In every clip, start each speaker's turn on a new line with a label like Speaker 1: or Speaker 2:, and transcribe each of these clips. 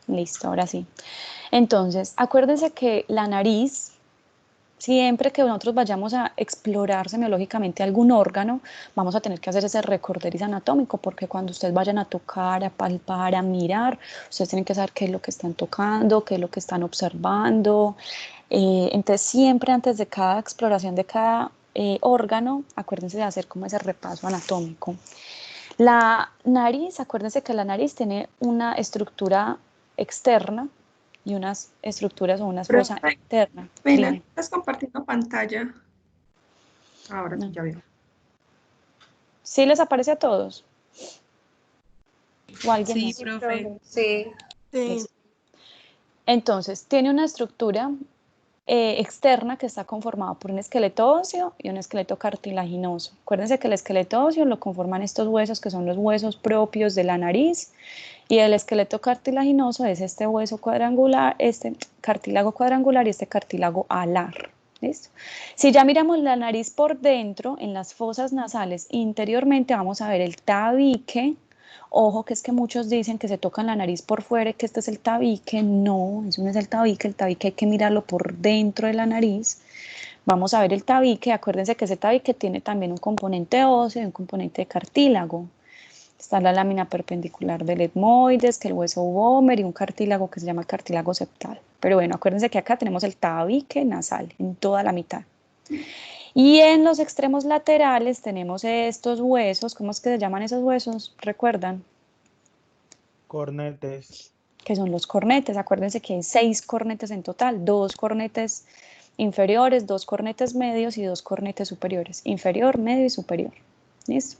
Speaker 1: Listo, ahora sí. Entonces, acuérdense que la nariz, siempre que nosotros vayamos a explorar semiológicamente algún órgano, vamos a tener que hacer ese recorderis anatómico, porque cuando ustedes vayan a tocar, a palpar, a mirar, ustedes tienen que saber qué es lo que están tocando, qué es lo que están observando. Entonces, siempre antes de cada exploración de cada órgano, acuérdense de hacer como ese repaso anatómico. La nariz, acuérdense que la nariz tiene una estructura externa y unas estructuras o una fosa
Speaker 2: Profe,
Speaker 1: interna.
Speaker 2: apenas
Speaker 1: Dime.
Speaker 2: estás compartiendo pantalla. Ahora sí,
Speaker 1: No.
Speaker 2: ya veo.
Speaker 1: ¿Sí les aparece a todos? ¿O a alguien
Speaker 2: Sí,
Speaker 1: más?
Speaker 2: profe.
Speaker 3: Sí.
Speaker 4: Sí.
Speaker 1: Listo. Entonces, tiene una estructura externa que está conformada por un esqueleto óseo y un esqueleto cartilaginoso. Acuérdense que el esqueleto óseo lo conforman estos huesos que son los huesos propios de la nariz y el esqueleto cartilaginoso es este hueso cuadrangular, este cartílago cuadrangular y este cartílago alar. ¿Listo? Si ya miramos la nariz por dentro, en las fosas nasales interiormente vamos a ver el tabique. Ojo, que es que muchos dicen que se tocan la nariz por fuera y que este es el tabique. No, eso no es el tabique hay que mirarlo por dentro de la nariz. Vamos a ver el tabique, acuérdense que ese tabique tiene también un componente óseo y un componente de cartílago. Está la lámina perpendicular del etmoides, que es el hueso vomer y un cartílago que se llama el cartílago septal. Pero bueno, acuérdense que acá tenemos el tabique nasal en toda la mitad. Y en los extremos laterales tenemos estos huesos. ¿Cómo es que se llaman esos huesos? ¿Recuerdan?
Speaker 4: Cornetes.
Speaker 1: Que son los cornetes. Acuérdense que hay 6 cornetes en total, 2 cornetes inferiores, 2 cornetes medios y 2 cornetes superiores. Inferior, medio y superior. ¿Listo?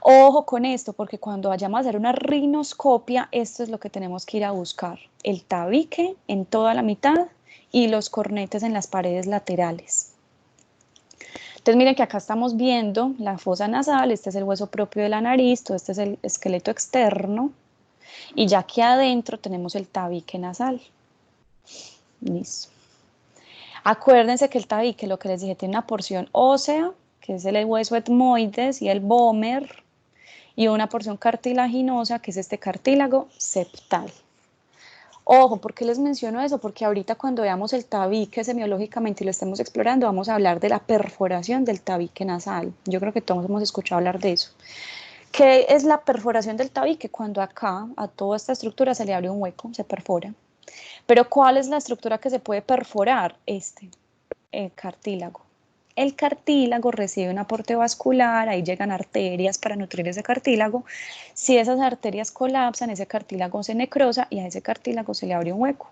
Speaker 1: Ojo con esto, porque cuando vayamos a hacer una rinoscopia, esto es lo que tenemos que ir a buscar. El tabique en toda la mitad y los cornetes en las paredes laterales. Entonces miren que acá estamos viendo la fosa nasal, este es el hueso propio de la nariz, todo este es el esqueleto externo y ya aquí adentro tenemos el tabique nasal. Listo. Acuérdense que el tabique, lo que les dije, tiene una porción ósea, que es el hueso etmoides y el vomer, y una porción cartilaginosa, que es este cartílago septal. Ojo, ¿por qué les menciono eso? Porque ahorita cuando veamos el tabique semiológicamente y lo estemos explorando, vamos a hablar de la perforación del tabique nasal. Yo creo que todos hemos escuchado hablar de eso. ¿Qué es la perforación del tabique? Cuando acá a toda esta estructura se le abre un hueco, se perfora. Pero ¿cuál es la estructura que se puede perforar? El cartílago. El cartílago recibe un aporte vascular, ahí llegan arterias para nutrir ese cartílago. Si esas arterias colapsan, ese cartílago se necrosa y a ese cartílago se le abre un hueco.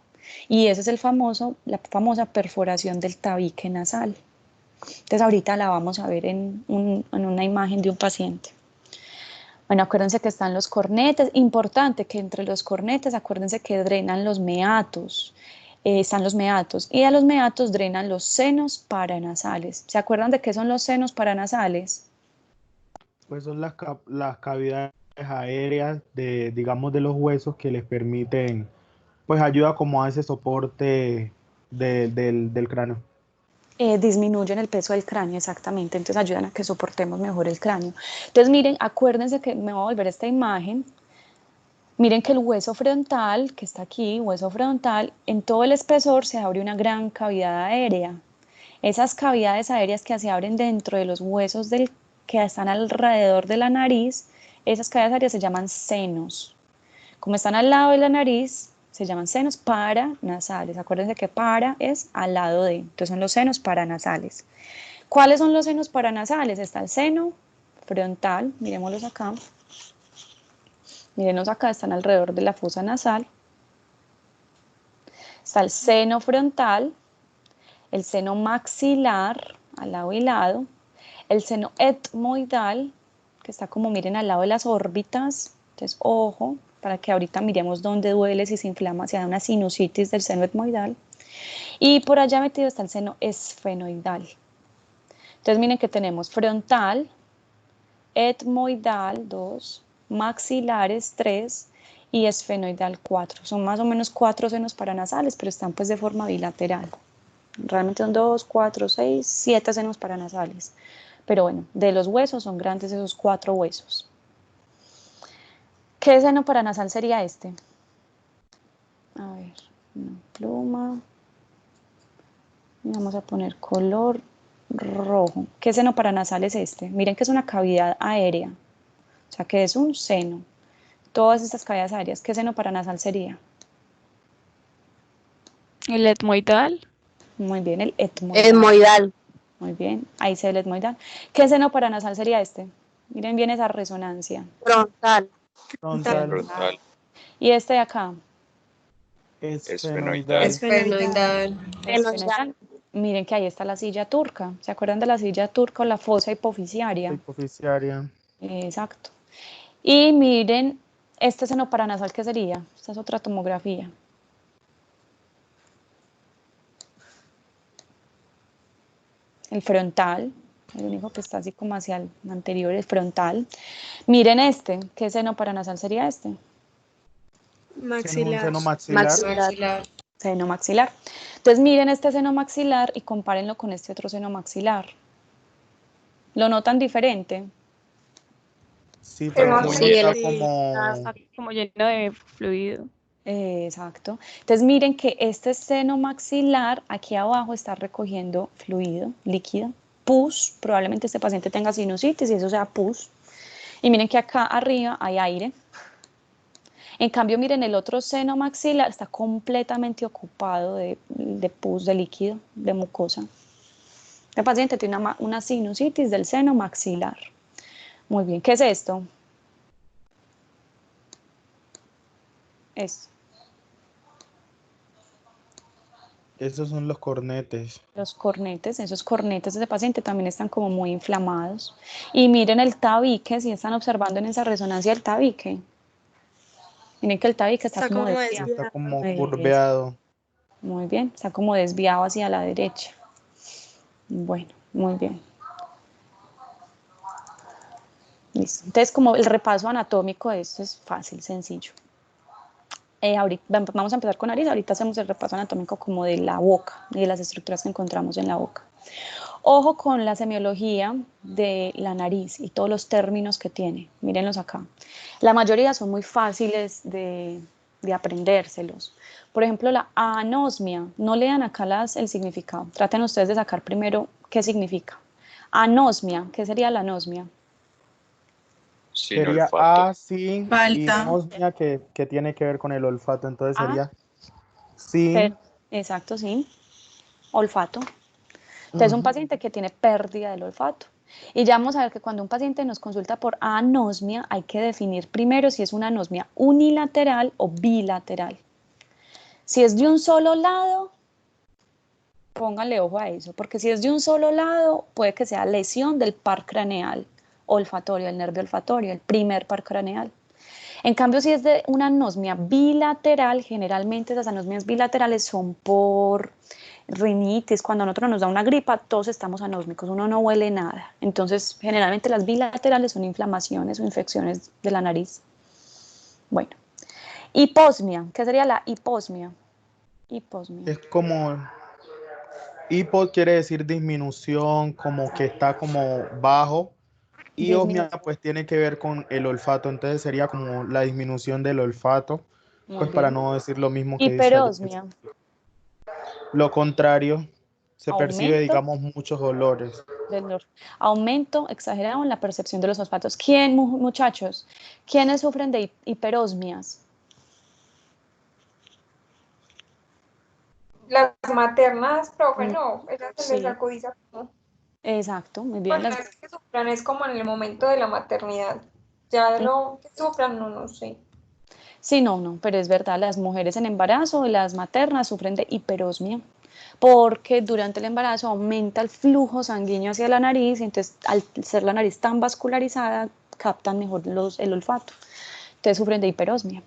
Speaker 1: Y ese es la famosa perforación del tabique nasal. Entonces ahorita la vamos a ver en una imagen de un paciente. Bueno, acuérdense que están los cornetes. Importante que entre los cornetes, acuérdense que drenan los meatos. Están los meatos. Y a los meatos drenan los senos paranasales. ¿Se acuerdan de qué son los senos paranasales?
Speaker 4: Pues son las cavidades aéreas de, digamos, de los huesos que les permiten, pues ayuda como a ese soporte del cráneo.
Speaker 1: Disminuyen el peso del cráneo, exactamente. Entonces ayudan a que soportemos mejor el cráneo. Entonces miren, acuérdense que me voy a volver a esta imagen. Miren que el hueso frontal, que está aquí, hueso frontal, en todo el espesor se abre una gran cavidad aérea. Esas cavidades aéreas que se abren dentro de los huesos que están alrededor de la nariz, esas cavidades aéreas se llaman senos. Como están al lado de la nariz, se llaman senos paranasales. Acuérdense que para es al lado de, entonces son los senos paranasales. ¿Cuáles son los senos paranasales? Está el seno frontal, miremoslos acá. Mírenos acá, están alrededor de la fosa nasal. Está el seno frontal, el seno maxilar, al lado y lado, el seno etmoidal, que está como miren al lado de las órbitas. Entonces, ojo, para que ahorita miremos dónde duele, si se inflama, si da una sinusitis del seno etmoidal. Y por allá metido está el seno esfenoidal. Entonces, miren que tenemos frontal, etmoidal 2, maxilares 3 y esfenoidal 4. Son más o menos 4 senos paranasales, pero están pues de forma bilateral. Realmente son 2, 4, 6, 7 senos paranasales. Pero bueno, de los huesos son grandes esos 4 huesos. ¿Qué seno paranasal sería este? Vamos a poner color rojo. ¿Qué seno paranasal es este? Miren que es una cavidad aérea, o sea que es un seno. Todas estas cavidades aéreas, ¿qué seno paranasal sería?
Speaker 3: El etmoidal.
Speaker 1: Muy bien, el etmoidal.
Speaker 5: Etmoidal.
Speaker 1: Muy bien, ahí se ve el etmoidal. ¿Qué seno paranasal sería este? Miren bien esa resonancia.
Speaker 5: Frontal.
Speaker 4: Frontal.
Speaker 6: Frontal.
Speaker 1: ¿Y este de acá?
Speaker 4: Esfenoidal.
Speaker 2: Esfenoidal.
Speaker 1: Esfenoidal. Miren que ahí está la silla turca. ¿Se acuerdan de la silla turca o la fosa hipoficiaria?
Speaker 4: Hipoficiaria.
Speaker 1: Exacto. Y miren, este seno paranasal, ¿qué sería? Esta es otra tomografía. El frontal, el único que está así como hacia el anterior, el frontal. Miren este, ¿qué seno paranasal sería este?
Speaker 4: Un seno maxilar.
Speaker 2: Maxilar.
Speaker 1: Seno maxilar. Entonces miren este seno maxilar y compárenlo con este otro seno maxilar. ¿Lo notan diferente?
Speaker 4: Sí, pero
Speaker 2: Sí,
Speaker 4: uno
Speaker 5: sí,
Speaker 4: está
Speaker 5: el-
Speaker 4: como...
Speaker 3: Está como lleno de fluido.
Speaker 1: Exacto. Entonces miren que este seno maxilar aquí abajo está recogiendo fluido, líquido, pus. Probablemente este paciente tenga sinusitis y eso sea pus. Y miren que acá arriba hay aire. En cambio, miren, el otro seno maxilar está completamente ocupado de pus, de líquido, de mucosa. El paciente tiene una sinusitis del seno maxilar. Muy bien, ¿qué es esto? Esto.
Speaker 4: Esos son los cornetes.
Speaker 1: Los cornetes, esos cornetes de ese paciente también están como muy inflamados. Y miren el tabique, si están observando en esa resonancia el tabique. Miren que el tabique está como desviado.
Speaker 4: Está como
Speaker 1: Eso.
Speaker 4: curveado.
Speaker 1: Muy bien, está como desviado hacia la derecha. Bueno, muy bien. Listo. Entonces, como el repaso anatómico de esto es fácil, sencillo. Ahorita, vamos a empezar con nariz, ahorita hacemos el repaso anatómico como de la boca y de las estructuras que encontramos en la boca. Ojo con la semiología de la nariz y todos los términos que tiene. Mírenlos acá. La mayoría son muy fáciles de aprendérselos. Por ejemplo, la anosmia. No lean acá el significado. Traten ustedes de sacar primero qué significa. Anosmia. ¿Qué sería la anosmia?
Speaker 6: Sin
Speaker 4: Sería
Speaker 6: olfato.
Speaker 4: A, sin y
Speaker 2: Falta.
Speaker 4: nosmia que tiene que ver con el olfato. Entonces
Speaker 1: Ah,
Speaker 4: sería sin.
Speaker 1: Exacto, sí. Olfato. Entonces, un paciente que tiene pérdida del olfato. Y ya vamos a ver que cuando un paciente nos consulta por anosmia, hay que definir primero si es una anosmia unilateral o bilateral. Si es de un solo lado, pónganle ojo a eso, porque si es de un solo lado, puede que sea lesión del par craneal olfatorio, el nervio olfatorio, el primer par craneal. En cambio, si es de una anosmia bilateral, generalmente esas anosmias bilaterales son por rinitis. Cuando a nosotros nos da una gripa, todos estamos anósmicos, uno no huele nada. Entonces, generalmente las bilaterales son inflamaciones o infecciones de la nariz. Bueno, hiposmia. ¿Qué sería la hiposmia? Hiposmia.
Speaker 4: Es como hipo quiere decir disminución, como que está como bajo. Y osmia
Speaker 1: Disminución.
Speaker 4: pues tiene que ver con el olfato, entonces sería como la disminución del olfato,
Speaker 1: Muy
Speaker 4: pues para
Speaker 1: bien.
Speaker 4: no decir lo mismo que dice allá.
Speaker 1: Hiperosmia.
Speaker 4: Lo contrario, se percibe,
Speaker 1: Aumento
Speaker 4: digamos, muchos olores.
Speaker 1: del olor. Aumento exagerado en la percepción de los olfatos. ¿Quién, muchachos? ¿Quiénes sufren de hiperosmias?
Speaker 2: Las maternas, profe, no, esas se les
Speaker 1: Sí,
Speaker 2: acudiza como.
Speaker 1: exacto, muy bien.
Speaker 2: Pues no es que sufran, es como en el momento de la maternidad. Ya de lo que sufran, no, no sé.
Speaker 1: Sí, no, pero es verdad, las mujeres en embarazo y las maternas sufren de hiperosmia porque durante el embarazo aumenta el flujo sanguíneo hacia la nariz y entonces al ser la nariz tan vascularizada captan mejor el olfato. Entonces sufren de hiperosmia.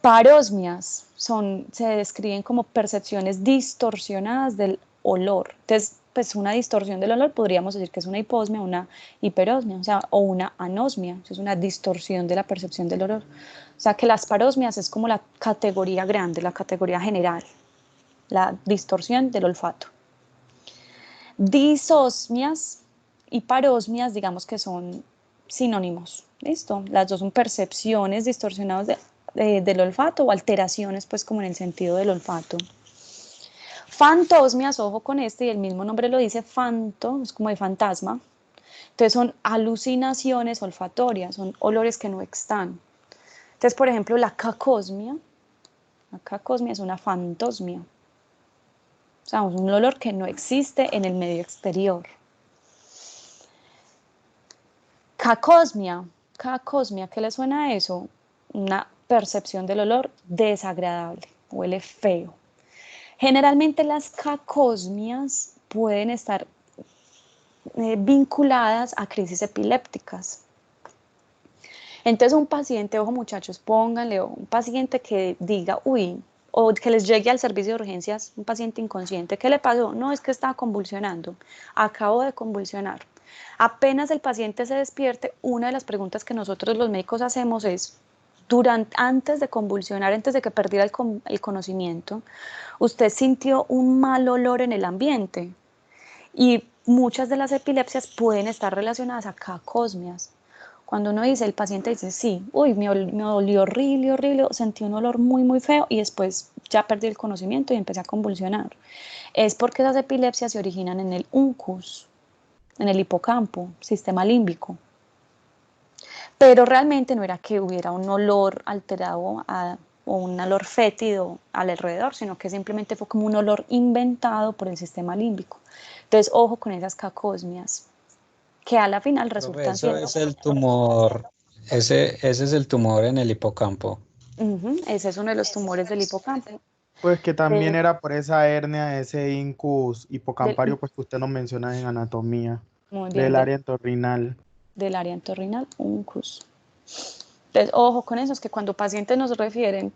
Speaker 1: Parosmias se describen como percepciones distorsionadas del olor. Entonces, pues una distorsión del olor podríamos decir que es una hiposmia, una hiperosmia, o sea, o una anosmia, es una distorsión de la percepción del olor. O sea, que las parosmias es como la categoría grande, la categoría general, la distorsión del olfato. Disosmias y parosmias, digamos que son sinónimos, ¿listo? Las dos son percepciones distorsionadas del olfato o alteraciones, pues como en el sentido del olfato. Fantosmias, ojo con este, y el mismo nombre lo dice, fanto, es como de fantasma. Entonces son alucinaciones olfatorias, son olores que no están. Entonces, por ejemplo, la cacosmia es una fantosmia. O sea, un olor que no existe en el medio exterior. Cacosmia, ¿qué le suena a eso? Una percepción del olor desagradable, huele feo. Generalmente las cacosmias pueden estar vinculadas a crisis epilépticas. Entonces un paciente, ojo muchachos, pónganle, un paciente que diga, uy, o que les llegue al servicio de urgencias, un paciente inconsciente, ¿qué le pasó? No, es que estaba convulsionando, acabo de convulsionar. Apenas el paciente se despierte, una de las preguntas que nosotros los médicos hacemos es, antes de convulsionar, antes de que perdiera el conocimiento, ¿usted sintió un mal olor en el ambiente? Y muchas de las epilepsias pueden estar relacionadas a cacosmias. Cuando uno dice, el paciente dice, sí, uy, me olió horrible, horrible, sentí un olor muy, muy feo y después ya perdí el conocimiento y empecé a convulsionar. Es porque esas epilepsias se originan en el uncus, en el hipocampo, sistema límbico. Pero realmente no era que hubiera un olor alterado o un olor fétido alrededor, sino que simplemente fue como un olor inventado por el sistema límbico. Entonces, ojo con esas cacosmias, que a la final
Speaker 5: Profe,
Speaker 1: resultan
Speaker 5: eso
Speaker 1: siendo...
Speaker 5: es el tumor, ese es el tumor en el hipocampo.
Speaker 1: Ese es uno de los tumores del hipocampo.
Speaker 4: Pues que también
Speaker 1: De-
Speaker 4: era por esa hernia, ese incus hipocampario,
Speaker 1: del,
Speaker 4: pues que usted nos menciona en anatomía,
Speaker 1: muy bien,
Speaker 4: del área entorrinal.
Speaker 1: del área entorrinal, uncus. Entonces, ojo con eso, es que cuando pacientes nos refieren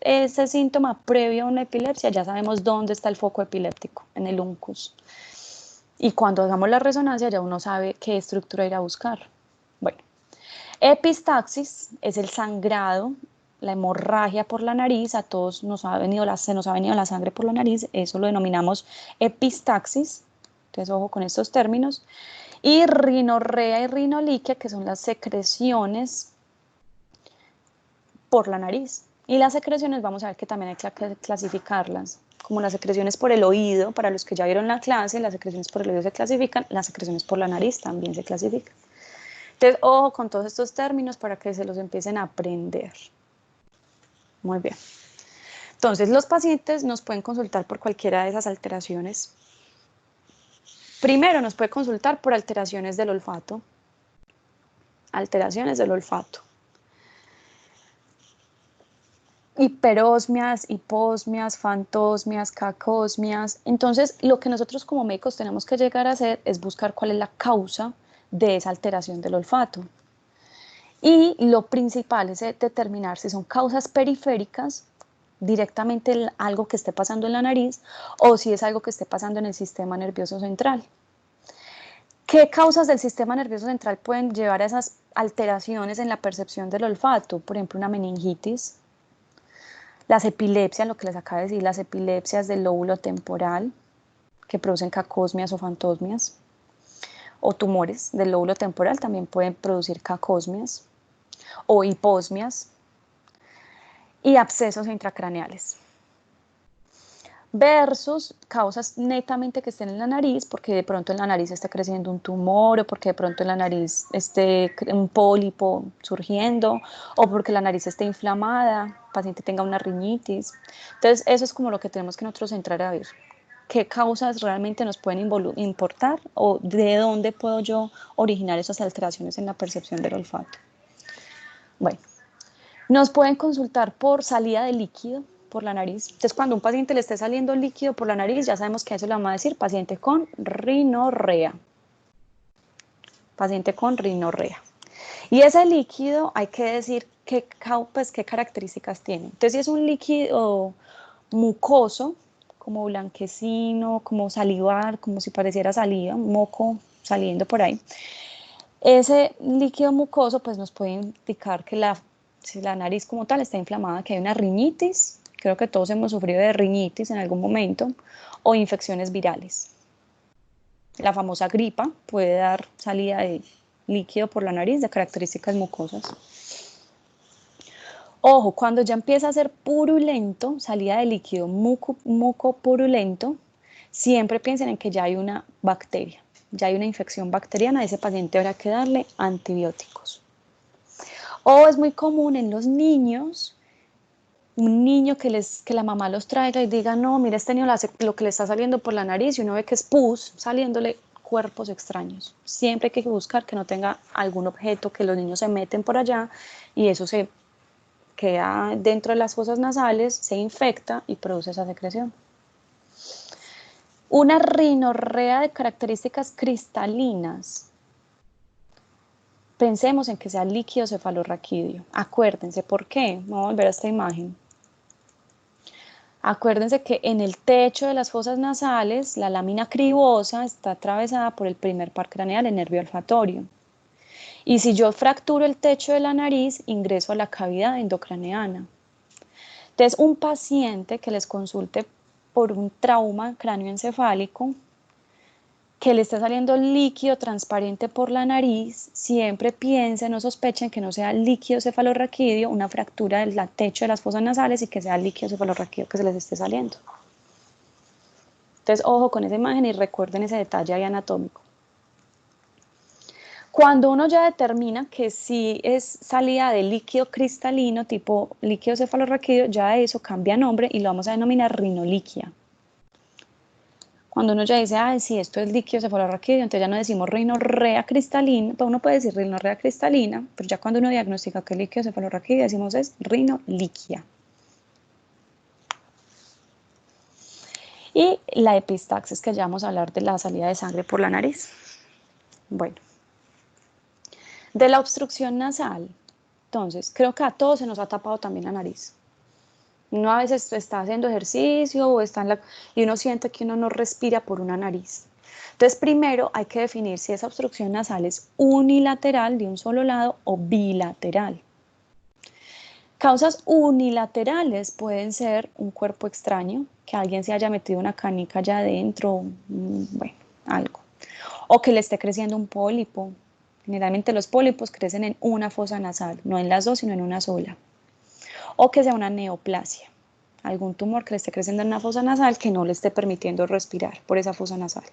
Speaker 1: ese síntoma previo a una epilepsia, ya sabemos dónde está el foco epiléptico, en el uncus. Y cuando hagamos la resonancia, ya uno sabe qué estructura ir a buscar. Bueno, epistaxis es el sangrado, la hemorragia por la nariz, a todos se nos ha venido la sangre por la nariz, eso lo denominamos epistaxis. Entonces, ojo con estos términos. Y rinorrea y rinoliquia, que son las secreciones por la nariz. Y las secreciones, vamos a ver que también hay que clasificarlas. Como las secreciones por el oído, para los que ya vieron la clase, las secreciones por el oído se clasifican, las secreciones por la nariz también se clasifican. Entonces, ojo con todos estos términos para que se los empiecen a aprender. Muy bien. Entonces, los pacientes nos pueden consultar por cualquiera de esas alteraciones. Primero, nos puede consultar por alteraciones del olfato. Alteraciones del olfato. Hiperosmias, hiposmias, fantosmias, cacosmias. Entonces, lo que nosotros como médicos tenemos que llegar a hacer es buscar cuál es la causa de esa alteración del olfato. Y lo principal es determinar si son causas periféricas, directamente algo que esté pasando en la nariz, o si es algo que esté pasando en el sistema nervioso central. ¿Qué causas del sistema nervioso central pueden llevar a esas alteraciones en la percepción del olfato? Por ejemplo, una meningitis. Las epilepsias, lo que les acabo de decir, las epilepsias del lóbulo temporal, que producen cacosmias o fantosmias, o tumores del lóbulo temporal también pueden producir cacosmias, o hiposmias, y abscesos intracraneales. Versus causas netamente que estén en la nariz, porque de pronto en la nariz está creciendo un tumor, o porque de pronto en la nariz esté un pólipo surgiendo, o porque la nariz esté inflamada, el paciente tenga una rinitis. Entonces, eso es como lo que tenemos que nosotros entrar a ver. ¿Qué causas realmente nos pueden importar o de dónde puedo yo originar esas alteraciones en la percepción del olfato? Bueno, nos pueden consultar por salida de líquido por la nariz. Entonces, cuando a un paciente le esté saliendo líquido por la nariz, ya sabemos que a eso le vamos a decir paciente con rinorrea. Paciente con rinorrea. Y ese líquido hay que decir qué características tiene. Entonces, si es un líquido mucoso, como blanquecino, como salivar, como si pareciera saliva, un moco saliendo por ahí, ese líquido mucoso pues nos puede indicar que si la nariz como tal está inflamada, que hay una rinitis, creo que todos hemos sufrido de rinitis en algún momento, o infecciones virales. La famosa gripa puede dar salida de líquido por la nariz de características mucosas. Ojo, cuando ya empieza a ser purulento, salida de líquido muco purulento, siempre piensen en que ya hay una bacteria, ya hay una infección bacteriana, a ese paciente habrá que darle antibióticos. O es muy común en los niños, un niño que la mamá los traiga y diga, no, mira, este niño lo que le está saliendo por la nariz y uno ve que es pus saliéndole cuerpos extraños. Siempre hay que buscar que no tenga algún objeto que los niños se meten por allá y eso se queda dentro de las fosas nasales, se infecta y produce esa secreción. Una rinorrea de características cristalinas. Pensemos en que sea líquido cefalorraquídeo. Acuérdense, ¿por qué? Vamos a volver a esta imagen. Acuérdense que en el techo de las fosas nasales, la lámina cribosa está atravesada por el primer par craneal, el nervio olfatorio. Y si yo fracturo el techo de la nariz, ingreso a la cavidad endocraneana. Entonces, un paciente que les consulte por un trauma cráneoencefálico, que le esté saliendo líquido transparente por la nariz, siempre piensen o sospechen que no sea líquido cefalorraquídeo, una fractura del techo de las fosas nasales y que sea líquido cefalorraquídeo que se les esté saliendo. Entonces, ojo con esa imagen y recuerden ese detalle ahí anatómico. Cuando uno ya determina que sí es salida de líquido cristalino tipo líquido cefalorraquídeo, ya eso cambia nombre y lo vamos a denominar rinoliquia. Cuando uno ya dice, ah, sí, esto es líquido cefalorraquídeo, entonces ya no decimos rinorrea cristalina, pues uno puede decir rinorrea cristalina, pero ya cuando uno diagnostica que es líquido cefalorraquídeo, decimos es rinoliquia. Y la epistaxis, que ya vamos a hablar de la salida de sangre por la nariz. Bueno, de la obstrucción nasal, entonces, creo que a todos se nos ha tapado también la nariz. Uno a veces está haciendo ejercicio o y uno siente que uno no respira por una nariz. Entonces, primero hay que definir si esa obstrucción nasal es unilateral de un solo lado o bilateral. Causas unilaterales pueden ser un cuerpo extraño, que alguien se haya metido una canica allá adentro, bueno, algo. O que le esté creciendo un pólipo. Generalmente los pólipos crecen en una fosa nasal, no en las dos, sino en una sola. O que sea una neoplasia, algún tumor que le esté creciendo en una fosa nasal que no le esté permitiendo respirar por esa fosa nasal.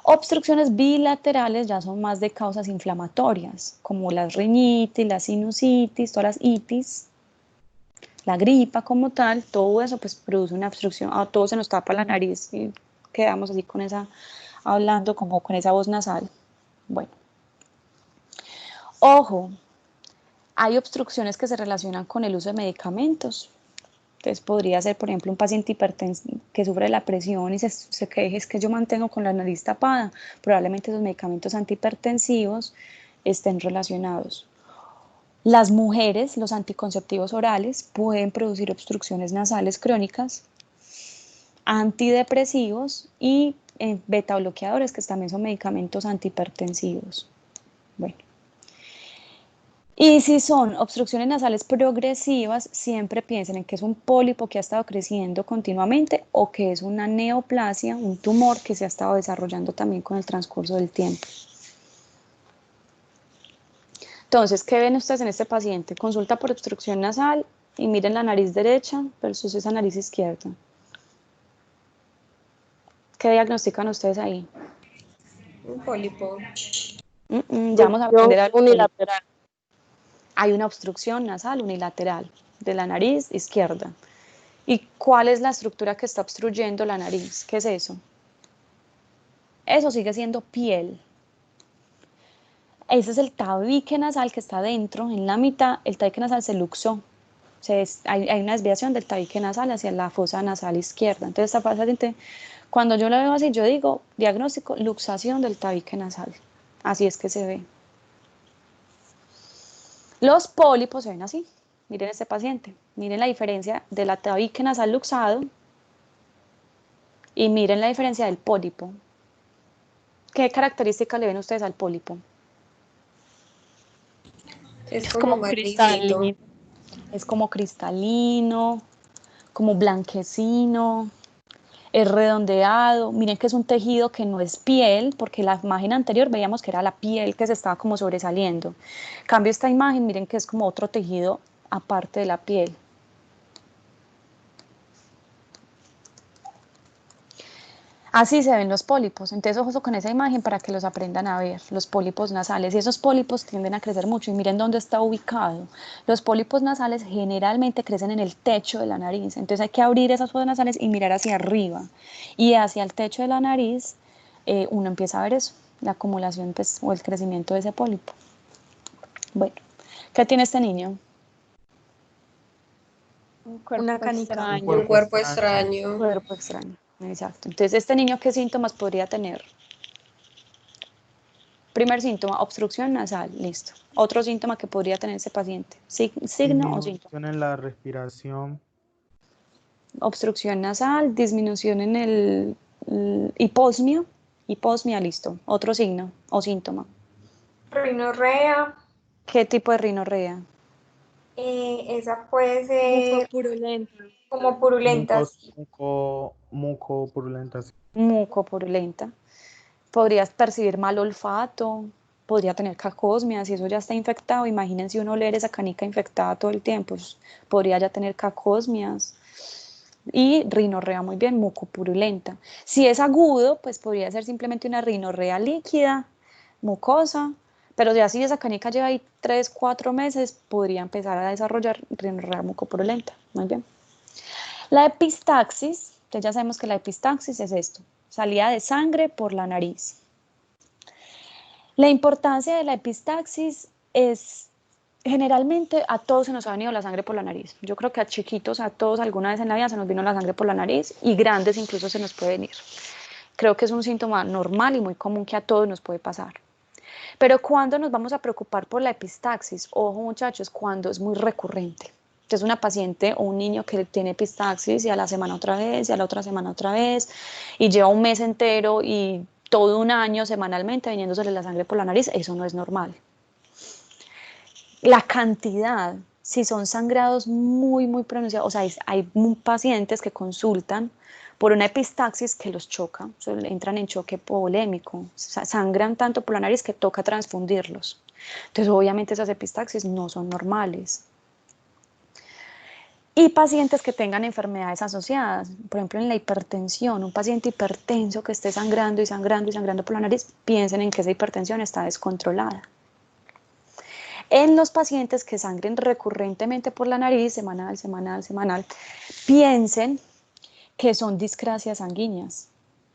Speaker 1: Obstrucciones bilaterales ya son más de causas inflamatorias, como las rinitis, la sinusitis, todas las itis, la gripa como tal, todo eso pues produce una obstrucción, a todos se nos tapa la nariz y quedamos así con esa, hablando como con esa voz nasal. Bueno, ojo, hay obstrucciones que se relacionan con el uso de medicamentos. Entonces podría ser, por ejemplo, un paciente hipertenso que sufre de la presión y se queje, es que yo mantengo con la nariz tapada. Probablemente esos medicamentos antihipertensivos estén relacionados. Las mujeres, los anticonceptivos orales pueden producir obstrucciones nasales crónicas, antidepresivos y beta bloqueadores, que también son medicamentos antihipertensivos. Bueno. Y si son obstrucciones nasales progresivas, siempre piensen en que es un pólipo que ha estado creciendo continuamente o que es una neoplasia, un tumor que se ha estado desarrollando también con el transcurso del tiempo. Entonces, ¿qué ven ustedes en este paciente? Consulta por obstrucción nasal y miren la nariz derecha versus esa nariz izquierda. ¿Qué diagnostican ustedes ahí?
Speaker 2: Un pólipo.
Speaker 1: Ya vamos a aprender algo.
Speaker 7: Unilateral.
Speaker 1: Hay una obstrucción nasal unilateral de la nariz izquierda. ¿Y cuál es la estructura que está obstruyendo la nariz? ¿Qué es eso? Eso sigue siendo piel. Ese es el tabique nasal que está dentro, en la mitad. El tabique nasal se luxó. Hay una desviación del tabique nasal hacia la fosa nasal izquierda. Entonces, esta paciente, cuando yo la veo así, yo digo, diagnóstico, luxación del tabique nasal. Así es que se ve. Los pólipos se ven así. Miren este paciente. Miren la diferencia del tabique nasal luxado y miren la diferencia del pólipo. ¿Qué características le ven ustedes al pólipo?
Speaker 2: Es
Speaker 3: Como
Speaker 2: más
Speaker 3: cristalino.
Speaker 2: limpito.
Speaker 1: Es como cristalino, como blanquecino, es redondeado. Miren que es un tejido que no es piel, porque la imagen anterior veíamos que era la piel que se estaba como sobresaliendo. En cambio esta imagen, miren que es como otro tejido aparte de la piel. Así se ven los pólipos. Entonces, ojo con esa imagen para que los aprendan a ver, los pólipos nasales. Y esos pólipos tienden a crecer mucho. Y miren dónde está ubicado. Los pólipos nasales generalmente crecen en el techo de la nariz. Entonces, hay que abrir esas fosas nasales y mirar hacia arriba. Y hacia el techo de la nariz, uno empieza a ver eso, la acumulación pues, o el crecimiento de ese pólipo. Bueno, ¿qué tiene este niño?
Speaker 3: Un cuerpo
Speaker 2: Una canica.
Speaker 3: extraño.
Speaker 4: Un
Speaker 7: Un cuerpo extraño.
Speaker 1: Cuerpo extraño. Exacto. Entonces, ¿este niño qué síntomas podría tener? Primer síntoma, obstrucción nasal, listo. Otro síntoma que podría tener ese paciente, signo o síntoma.
Speaker 4: Disminución en la respiración.
Speaker 1: Obstrucción nasal, disminución en el hiposmia, listo. Otro signo o síntoma.
Speaker 2: Rinorrea,
Speaker 1: ¿Qué tipo de rinorrea?
Speaker 2: esa puede ser
Speaker 3: Purulenta.
Speaker 2: como purulenta, sí.
Speaker 4: Muco purulenta. Sí.
Speaker 1: Mucopurulenta. Podrías percibir mal olfato, podría tener cacosmia, si eso ya está infectado, imagínense uno oler esa canica infectada todo el tiempo, pues, podría ya tener cacosmias. Y rinorrea, muy bien, mucopurulenta. Si es agudo, pues podría ser simplemente una rinorrea líquida, mucosa, pero ya si esa canica lleva ahí 3, 4 meses, podría empezar a desarrollar rinorrea mucopurulenta. Muy bien. La epistaxis, entonces ya sabemos que la epistaxis es esto, salida de sangre por la nariz. La importancia de la epistaxis es, generalmente a todos se nos ha venido la sangre por la nariz. Yo creo que a chiquitos, a todos alguna vez en la vida se nos vino la sangre por la nariz y grandes incluso se nos puede venir. Creo que es un síntoma normal y muy común que a todos nos puede pasar. Pero ¿cuándo nos vamos a preocupar por la epistaxis? Ojo muchachos, cuando es muy recurrente. Entonces una paciente o un niño que tiene epistaxis y a la semana otra vez y a la otra semana otra vez y lleva un mes entero y todo un año semanalmente viniéndosele la sangre por la nariz, eso no es normal. La cantidad, si son sangrados muy, muy pronunciados, o sea, hay pacientes que consultan por una epistaxis que los choca, entran en choque polémico, sangran tanto por la nariz que toca transfundirlos. Entonces, obviamente esas epistaxis no son normales. Y pacientes que tengan enfermedades asociadas, por ejemplo en la hipertensión, un paciente hipertenso que esté sangrando y sangrando y sangrando por la nariz, piensen en que esa hipertensión está descontrolada. En los pacientes que sangren recurrentemente por la nariz, semanal, piensen que son discrasias sanguíneas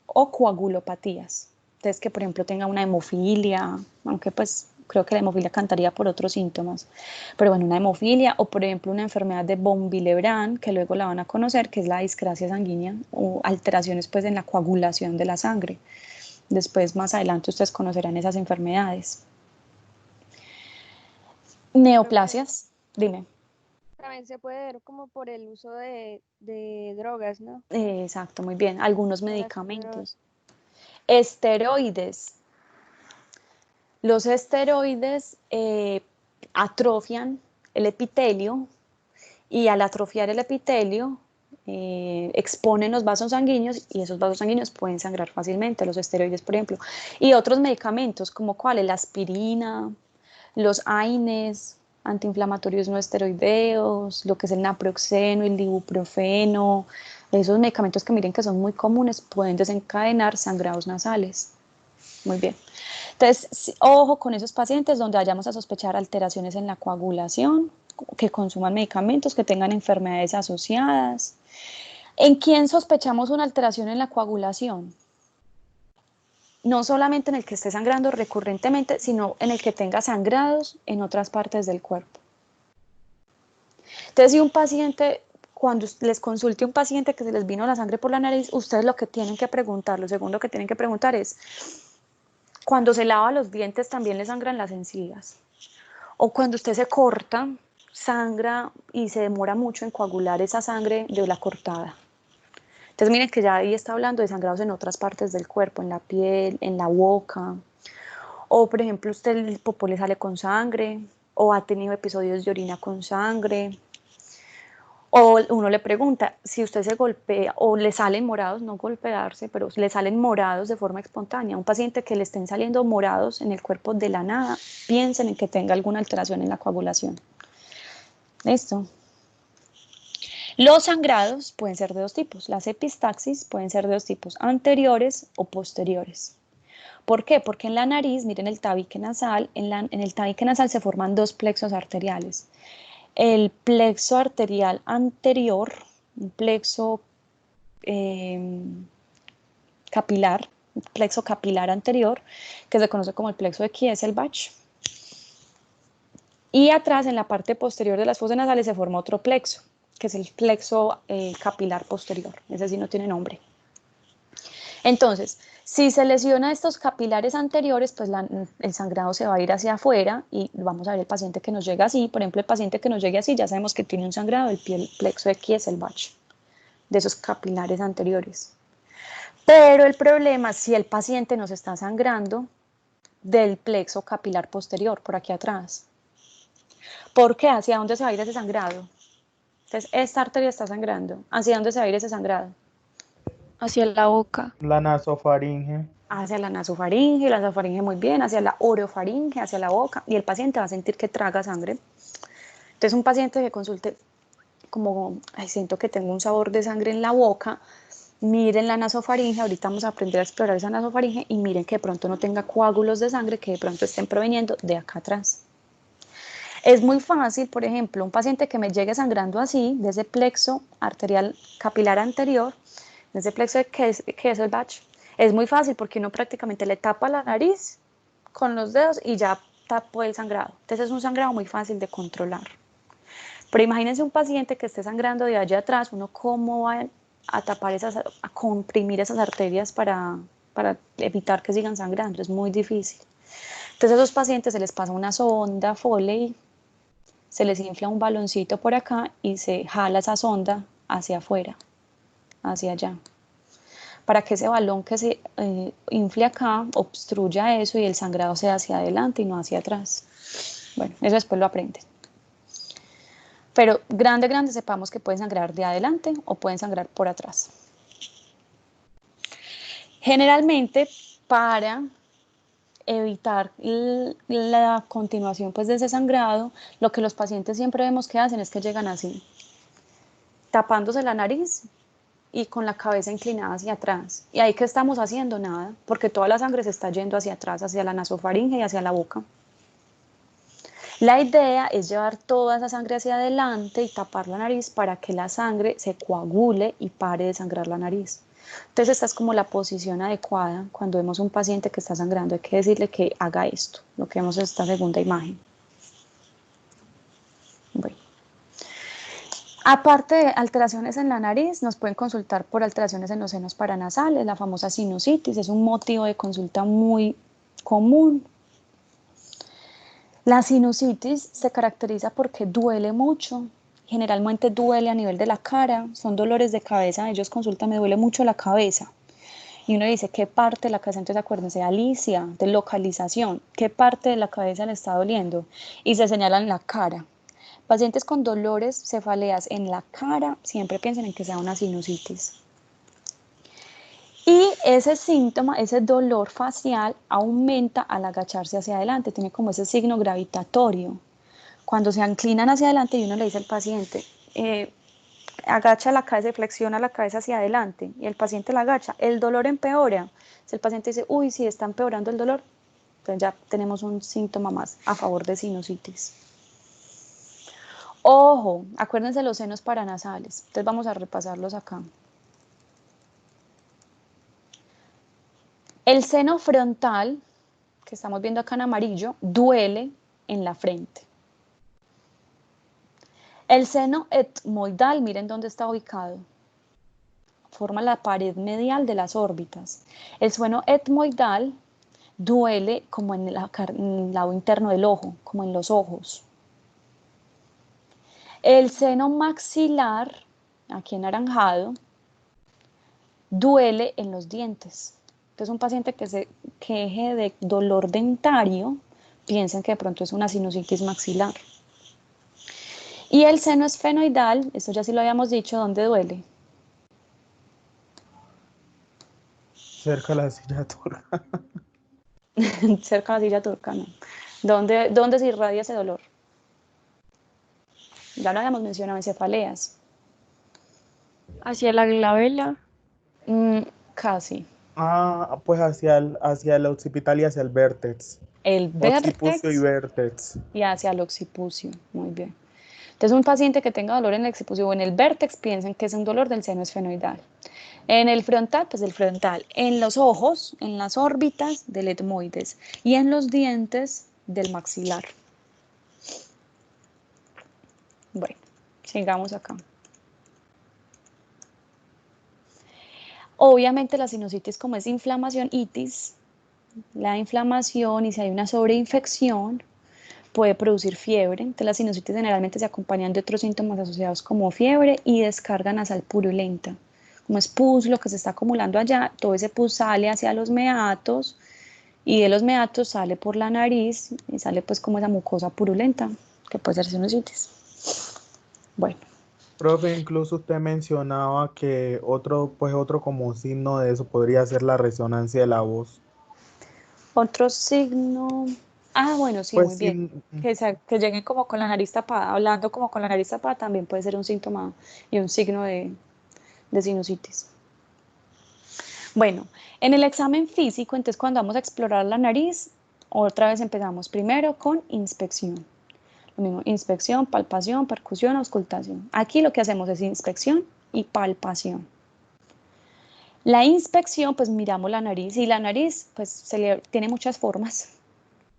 Speaker 1: o coagulopatías. Entonces, que por ejemplo tenga una hemofilia, aunque pues creo que la hemofilia cantaría por otros síntomas, pero bueno, una hemofilia o por ejemplo una enfermedad de von Willebrand, que luego la van a conocer, que es la discrasia sanguínea o alteraciones pues en la coagulación de la sangre. Después, más adelante, ustedes conocerán esas enfermedades. Neoplasias, dime.
Speaker 8: También se puede ver como por el uso de drogas, ¿no?
Speaker 1: Exacto, muy bien. Algunos
Speaker 8: Por la
Speaker 1: medicamentos. Esteroides. Los esteroides atrofian el epitelio y al atrofiar el epitelio exponen los vasos sanguíneos y esos vasos sanguíneos pueden sangrar fácilmente, los esteroides, por ejemplo. Y otros medicamentos como cuáles, la aspirina, los AINES, antiinflamatorios no esteroideos, lo que es el naproxeno, el ibuprofeno, esos medicamentos que miren que son muy comunes pueden desencadenar sangrados nasales. Muy bien. Entonces, ojo con esos pacientes donde vayamos a sospechar alteraciones en la coagulación, que consuman medicamentos, que tengan enfermedades asociadas. ¿En quién sospechamos una alteración en la coagulación? No solamente en el que esté sangrando recurrentemente, sino en el que tenga sangrados en otras partes del cuerpo. Entonces, si un paciente, cuando les consulte un paciente que se les vino la sangre por la nariz, ustedes lo que tienen que preguntar, lo segundo que tienen que preguntar es, cuando se lava los dientes también le sangran las encías. O cuando usted se corta, sangra y se demora mucho en coagular esa sangre de la cortada. Entonces miren que ya ahí está hablando de sangrados en otras partes del cuerpo, en la piel, en la boca. O por ejemplo, usted el popó le sale con sangre, o ha tenido episodios de orina con sangre. O uno le pregunta, si usted se golpea o le salen morados, no golpearse, pero le salen morados de forma espontánea. Un paciente que le estén saliendo morados en el cuerpo de la nada, piensen en que tenga alguna alteración en la coagulación. ¿Listo? Los sangrados pueden ser de dos tipos. Las epistaxis pueden ser de dos tipos, anteriores o posteriores. ¿Por qué? Porque en la nariz, miren el tabique nasal, en el tabique nasal se forman dos plexos arteriales. El plexo arterial anterior, un plexo capilar, un plexo capilar anterior, que se conoce como el plexo de Kieselbach. Y atrás, en la parte posterior de las fosas nasales, se forma otro plexo, que es el plexo capilar posterior. Ese sí no tiene nombre. Entonces, si se lesiona estos capilares anteriores, pues el sangrado se va a ir hacia afuera y vamos a ver el paciente que nos llega así. Por ejemplo, el paciente que nos llegue así, ya sabemos que tiene un sangrado del plexo de Kieselbach, de esos capilares anteriores. Pero el problema, si el paciente nos está sangrando del plexo capilar posterior, por aquí atrás. ¿Por qué? ¿Hacia dónde se va a ir ese sangrado? Entonces, esta arteria está sangrando. ¿Hacia dónde se va a ir ese sangrado?
Speaker 3: Hacia la boca.
Speaker 4: La nasofaringe.
Speaker 1: Hacia la nasofaringe muy bien, hacia la orofaringe, hacia la boca, y el paciente va a sentir que traga sangre. Entonces, un paciente que consulte como, ay, siento que tengo un sabor de sangre en la boca, miren la nasofaringe, ahorita vamos a aprender a explorar esa nasofaringe y miren que de pronto no tenga coágulos de sangre que de pronto estén proveniendo de acá atrás. Es muy fácil, por ejemplo, un paciente que me llegue sangrando así, de ese plexo arterial capilar anterior, de ese plexo de Kieselbach, es muy fácil porque uno prácticamente le tapa la nariz con los dedos y ya tapó el sangrado. Entonces es un sangrado muy fácil de controlar. Pero imagínense un paciente que esté sangrando de allá atrás, uno cómo va a tapar a comprimir esas arterias para evitar que sigan sangrando, es muy difícil. Entonces a esos pacientes se les pasa una sonda Foley, se les infla un baloncito por acá y se jala esa sonda hacia afuera, hacia allá, para que ese balón que se infle acá obstruya eso y el sangrado sea hacia adelante y no hacia atrás. Bueno, eso después lo aprenden. Pero grande sepamos que pueden sangrar de adelante o pueden sangrar por atrás. Generalmente, para evitar la continuación pues, de ese sangrado, lo que los pacientes siempre vemos que hacen es que llegan así, tapándose la nariz y con la cabeza inclinada hacia atrás. ¿Y ahí qué estamos haciendo? Nada, porque toda la sangre se está yendo hacia atrás, hacia la nasofaringe y hacia la boca. La idea es llevar toda esa sangre hacia adelante y tapar la nariz para que la sangre se coagule y pare de sangrar la nariz. Entonces esta es como la posición adecuada cuando vemos un paciente que está sangrando. Hay que decirle que haga esto, lo que vemos en esta segunda imagen. Bueno. Aparte de alteraciones en la nariz, nos pueden consultar por alteraciones en los senos paranasales, la famosa sinusitis, es un motivo de consulta muy común. La sinusitis se caracteriza porque duele mucho, generalmente duele a nivel de la cara, son dolores de cabeza, ellos consultan, me duele mucho la cabeza. Y uno dice, ¿qué parte de la cabeza? Entonces acuérdense, Alicia, de localización, ¿qué parte de la cabeza le está doliendo? Y se señalan la cara. Pacientes con dolores, cefaleas en la cara, siempre piensen en que sea una sinusitis. Y ese síntoma, ese dolor facial aumenta al agacharse hacia adelante, tiene como ese signo gravitatorio. Cuando se inclinan hacia adelante y uno le dice al paciente, agacha la cabeza, flexiona la cabeza hacia adelante y el paciente la agacha, el dolor empeora. Si el paciente dice, uy, sí, está empeorando el dolor, entonces ya tenemos un síntoma más a favor de sinusitis. Ojo, acuérdense los senos paranasales, entonces vamos a repasarlos acá. El seno frontal, que estamos viendo acá en amarillo, duele en la frente. El seno etmoidal, miren dónde está ubicado. Forma la pared medial de las órbitas. El seno etmoidal duele como en el lado interno del ojo, como en los ojos. El seno maxilar, aquí en anaranjado, duele en los dientes. Entonces un paciente que se queje de dolor dentario, piensen que de pronto es una sinusitis maxilar. Y el seno esfenoidal, esto ya sí lo habíamos dicho, ¿dónde duele?
Speaker 4: Cerca de la silla turca.
Speaker 1: Cerca de la silla turca, ¿no? ¿Dónde se irradia ese dolor? Ya lo habíamos mencionado en cefaleas.
Speaker 3: Hacia la glabela.
Speaker 1: Casi.
Speaker 4: Pues hacia el occipital y hacia el vértex.
Speaker 1: El
Speaker 4: Occipucio y
Speaker 1: vértex
Speaker 4: vértex.
Speaker 1: y hacia el occipucio. Muy bien. Entonces, un paciente que tenga dolor en el occipucio o en el vértex, piensen que es un dolor del seno esfenoidal. En el frontal, pues del frontal. En los ojos, en las órbitas del etmoides. Y en los dientes del maxilar. Bueno, sigamos acá. Obviamente la sinusitis, como es inflamación, itis, la inflamación y si hay una sobreinfección, puede producir fiebre. Entonces las sinusitis generalmente se acompañan de otros síntomas asociados como fiebre y descarga nasal purulenta. Como es pus lo que se está acumulando allá, todo ese pus sale hacia los meatos y de los meatos sale por la nariz y sale pues como esa mucosa purulenta, que puede ser sinusitis. Bueno.
Speaker 4: Profe, incluso usted mencionaba que otro como signo de eso podría ser la resonancia de la voz.
Speaker 1: Otro signo. Bueno, sí, muy
Speaker 4: Pues
Speaker 1: bien.
Speaker 4: sí,
Speaker 1: Que lleguen como con la nariz tapada, hablando como con la nariz tapada también puede ser un síntoma y un signo de sinusitis. Bueno, en el examen físico, entonces cuando vamos a explorar la nariz, otra vez empezamos primero con inspección. Lo mismo, inspección, palpación, percusión, auscultación. Aquí lo que hacemos es inspección y palpación. La inspección, pues miramos la nariz y la nariz pues tiene muchas formas.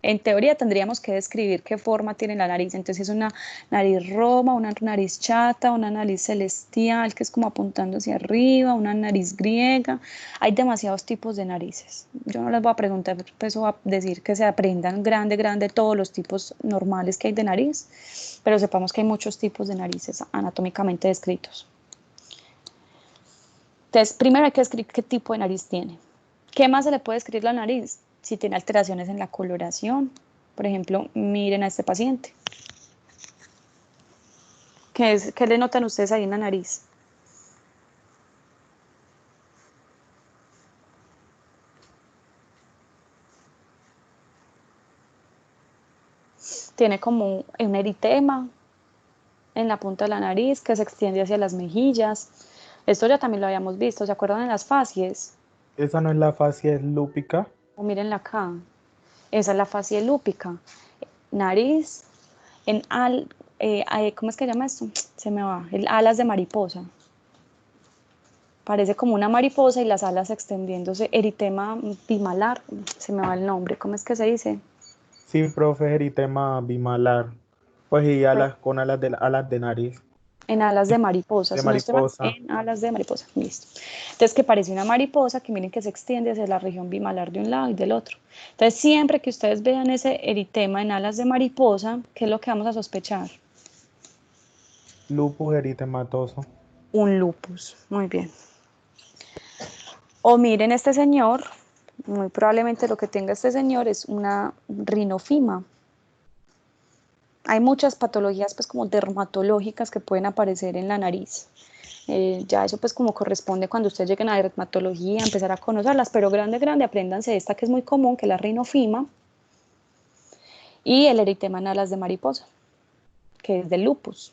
Speaker 1: En teoría tendríamos que describir qué forma tiene la nariz. Entonces es una nariz roma, una nariz chata, una nariz celestial que es como apuntando hacia arriba, una nariz griega. Hay demasiados tipos de narices. Yo no les voy a preguntar, pues voy a decir que se aprendan grande todos los tipos normales que hay de nariz, pero sepamos que hay muchos tipos de narices anatómicamente descritos. Entonces, primero hay que describir qué tipo de nariz tiene. ¿Qué más se le puede describir la nariz? Si tiene alteraciones en la coloración. Por ejemplo, miren a este paciente. ¿Qué le notan ustedes ahí en la nariz? Tiene como un eritema en la punta de la nariz que se extiende hacia las mejillas. Esto ya también lo habíamos visto, ¿se acuerdan de las facies?
Speaker 4: esa no es la fascia lúpica.
Speaker 1: O mírenla acá. Esa es la fascia lúpica. Nariz, ¿cómo es que se llama esto? Se me va. Alas de mariposa. Parece como una mariposa y las alas extendiéndose. Eritema bimalar, se me va el nombre. ¿Cómo es que se dice?
Speaker 4: Sí, profe, eritema bimalar. Pues y con alas de nariz,
Speaker 1: En alas de mariposa,
Speaker 4: de
Speaker 1: si no estoy mal,
Speaker 4: mariposa.
Speaker 1: en alas de mariposa, listo. Entonces, que parece una mariposa que miren que se extiende hacia la región bimalar de un lado y del otro. Entonces, siempre que ustedes vean ese eritema en alas de mariposa, ¿qué es lo que vamos a sospechar?
Speaker 4: Lupus eritematoso.
Speaker 1: Un lupus, muy bien. O miren este señor, muy probablemente lo que tenga este señor es una rinofima. Hay muchas patologías pues como dermatológicas que pueden aparecer en la nariz. Ya eso pues como corresponde cuando ustedes lleguen a dermatología, empezar a conocerlas, pero grande, apréndanse esta que es muy común, que es la rinofima y el eritema en alas de mariposa, que es del lupus.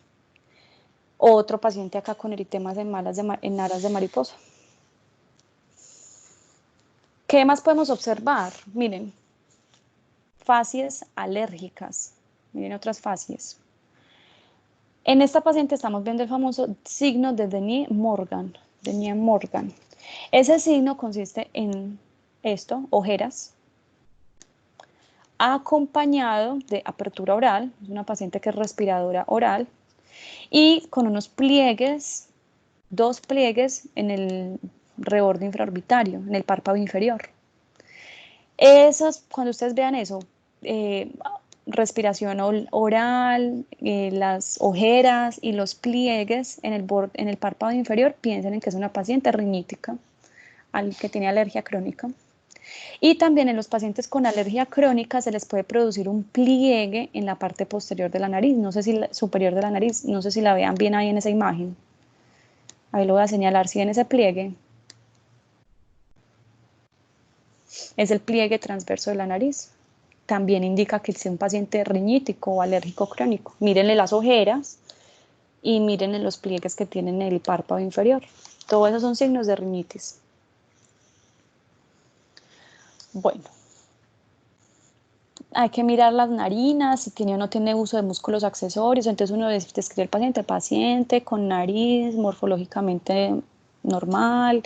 Speaker 1: Otro paciente acá con eritemas en alas de mariposa. ¿Qué más podemos observar? Miren, facies alérgicas. Miren otras facies. En esta paciente estamos viendo el famoso signo de Denis-Morgan. Denis-Morgan. Ese signo consiste en esto, ojeras, acompañado de apertura oral, es una paciente que es respiradora oral, y con unos pliegues, dos pliegues en el reborde infraorbitario, en el párpado inferior. Cuando ustedes vean eso, respiración oral, las ojeras y los pliegues en el párpado inferior, piensen en que es una paciente rinítica, al que tiene alergia crónica. Y también en los pacientes con alergia crónica se les puede producir un pliegue en la parte posterior de la nariz, no sé si superior de la nariz, no sé si la vean bien ahí en esa imagen. Ahí lo voy a señalar, si en ese pliegue es el pliegue transverso de la nariz. También indica que es un paciente rinítico o alérgico crónico. Mírenle las ojeras, y miren en los pliegues que tienen el párpado inferior. Todos esos son signos de rinitis. Bueno, hay que mirar las narinas, si tiene o no tiene uso de músculos accesorios. Entonces uno describe al paciente con nariz morfológicamente normal,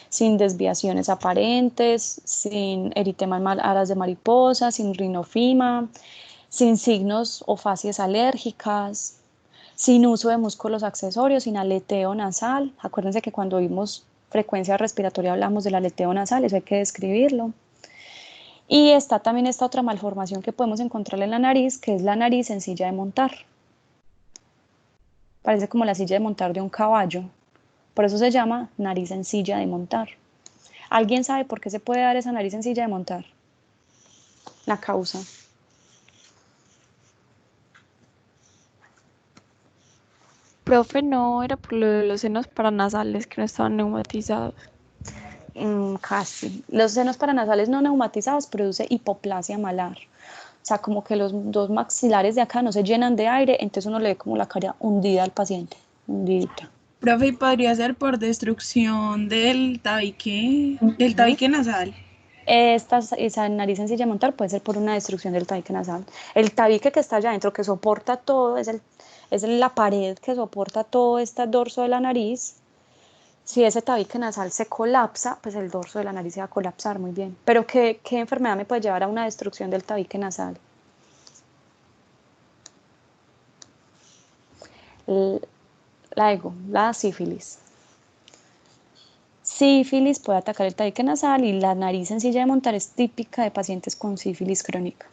Speaker 1: sin desviaciones aparentes, sin eritema en alas de mariposa, sin rinofima, sin signos o facies alérgicas, sin uso de músculos accesorios, sin aleteo nasal. Acuérdense que cuando vimos frecuencia respiratoria hablamos del aleteo nasal, eso hay que describirlo. Y está también esta otra malformación que podemos encontrar en la nariz, que es la nariz en silla de montar. Parece como la silla de montar de un caballo. Por eso se llama nariz en silla de montar. ¿Alguien sabe por qué se puede dar esa nariz en silla de montar? La causa.
Speaker 3: Profe, no era por lo de los senos paranasales que no estaban neumatizados.
Speaker 1: Casi. Los senos paranasales no neumatizados produce hipoplasia malar. O sea, como que los dos maxilares de acá no se llenan de aire, entonces uno le ve como la cara hundida al paciente, hundidita.
Speaker 7: Profe, ¿y podría ser por destrucción del tabique nasal?
Speaker 1: Esa nariz en silla de montar puede ser por una destrucción del tabique nasal. El tabique que está allá adentro, que soporta todo, es la pared que soporta todo este dorso de la nariz. Si ese tabique nasal se colapsa, pues el dorso de la nariz se va a colapsar muy bien. Pero ¿qué enfermedad me puede llevar a una destrucción del tabique nasal? La sífilis. Sífilis puede atacar el tabique nasal y la nariz en silla de montar es típica de pacientes con sífilis crónica.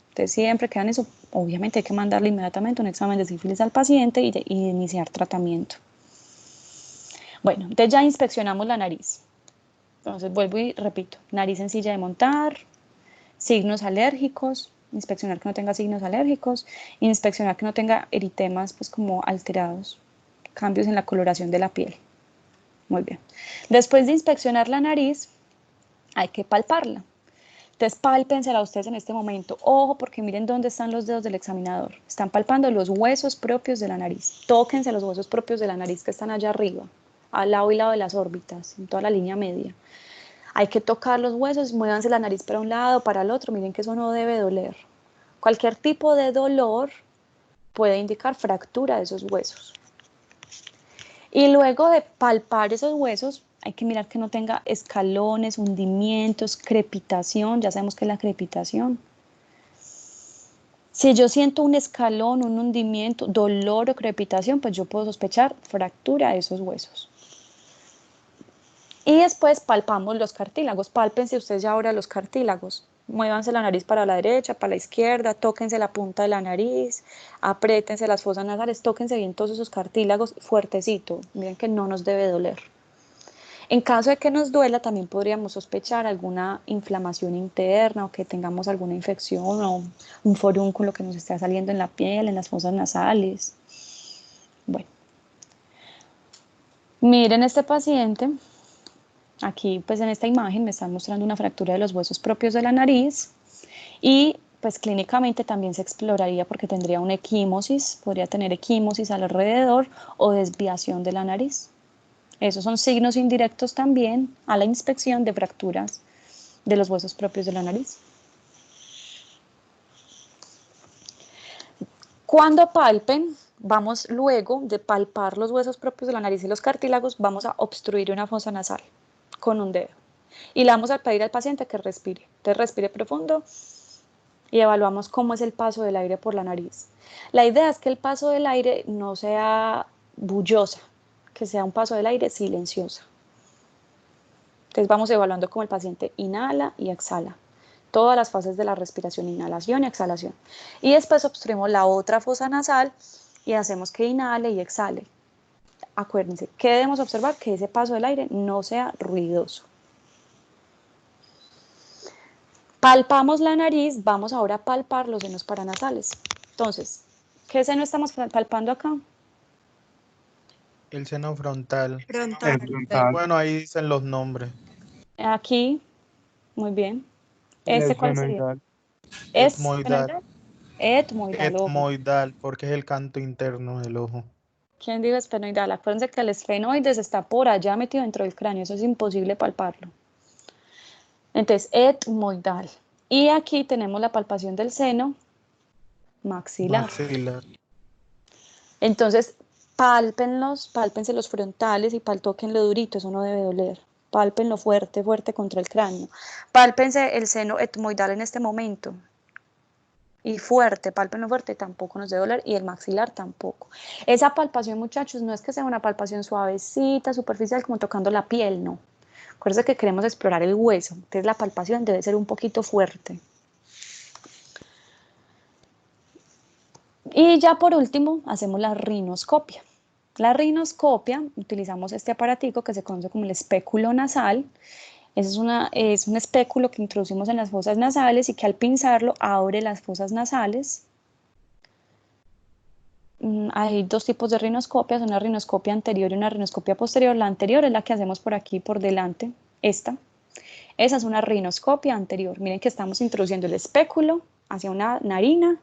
Speaker 1: Entonces siempre quedan eso, obviamente hay que mandarle inmediatamente un examen de sífilis al paciente y iniciar tratamiento. Bueno, entonces ya inspeccionamos la nariz. Entonces vuelvo y repito, nariz en silla de montar, signos alérgicos, inspeccionar que no tenga signos alérgicos, inspeccionar que no tenga eritemas pues como alterados, cambios en la coloración de la piel. Muy bien. Después de inspeccionar la nariz, hay que palparla. Entonces, pálpensela ustedes en este momento. Ojo, porque miren dónde están los dedos del examinador. Están palpando los huesos propios de la nariz. Tóquense los huesos propios de la nariz que están allá arriba, al lado y lado de las órbitas, en toda la línea media. Hay que tocar los huesos, muévanse la nariz para un lado, para el otro. Miren que eso no debe doler. Cualquier tipo de dolor puede indicar fractura de esos huesos. Y luego de palpar esos huesos, hay que mirar que no tenga escalones, hundimientos, crepitación. Ya sabemos qué es la crepitación. Si yo siento un escalón, un hundimiento, dolor o crepitación, pues yo puedo sospechar fractura de esos huesos. Y después palpamos los cartílagos. Pálpense ustedes ya ahora los cartílagos. Muévanse la nariz para la derecha, para la izquierda, tóquense la punta de la nariz, apriétense las fosas nasales, tóquense bien todos esos cartílagos fuertecito. Miren que no nos debe doler. En caso de que nos duela, también podríamos sospechar alguna inflamación interna o que tengamos alguna infección o un forúnculo que nos esté saliendo en la piel, en las fosas nasales. Bueno, miren este paciente. Aquí, pues en esta imagen me están mostrando una fractura de los huesos propios de la nariz y pues clínicamente también se exploraría porque tendría una equimosis, podría tener equimosis alrededor o desviación de la nariz. Esos son signos indirectos también a la inspección de fracturas de los huesos propios de la nariz. Cuando palpen, vamos luego de palpar los huesos propios de la nariz y los cartílagos, vamos a obstruir una fosa nasal con un dedo. Y le vamos a pedir al paciente que respire. Entonces respire profundo y evaluamos cómo es el paso del aire por la nariz. La idea es que el paso del aire no sea bullosa, que sea un paso del aire silenciosa. Entonces vamos evaluando cómo el paciente inhala y exhala. Todas las fases de la respiración, inhalación y exhalación. Y después obstruimos la otra fosa nasal y hacemos que inhale y exhale. Acuérdense, que debemos observar que ese paso del aire no sea ruidoso. Palpamos la nariz, vamos ahora a palpar los senos paranasales. Entonces, ¿qué seno estamos palpando acá?
Speaker 4: El seno frontal.
Speaker 7: Frontal.
Speaker 4: Bueno, ahí dicen los nombres.
Speaker 1: Aquí, muy bien. ¿Este cuál sería?
Speaker 4: Etmoidal.
Speaker 1: Etmoidal. Etmoidal, ojo.
Speaker 4: Etmoidal, porque es el canto interno del ojo.
Speaker 1: ¿Quién dijo esfenoidal? Acuérdense que el esfenoides está por allá metido dentro del cráneo, eso es imposible palparlo. Entonces, etmoidal. Y aquí tenemos la palpación del seno maxilar.
Speaker 4: Maxilar.
Speaker 1: Entonces, pálpense los frontales y tóquenlo durito, eso no debe doler. Pálpenlo fuerte, fuerte contra el cráneo. Pálpense el seno etmoidal en este momento. Y fuerte, pálpenlo fuerte, tampoco nos debe doler, y el maxilar tampoco. Esa palpación, muchachos, no es que sea una palpación suavecita, superficial, como tocando la piel, no. Acuérdense que queremos explorar el hueso, entonces la palpación debe ser un poquito fuerte. Y ya por último, hacemos la rinoscopia. La rinoscopia, utilizamos este aparatico que se conoce como el espéculo nasal. Es un espéculo que introducimos en las fosas nasales y que al pinzarlo abre las fosas nasales. Hay dos tipos de rinoscopias, una rinoscopia anterior y una rinoscopia posterior. La anterior es la que hacemos por aquí, por delante, esta. Esa es una rinoscopia anterior. Miren que estamos introduciendo el espéculo hacia una narina,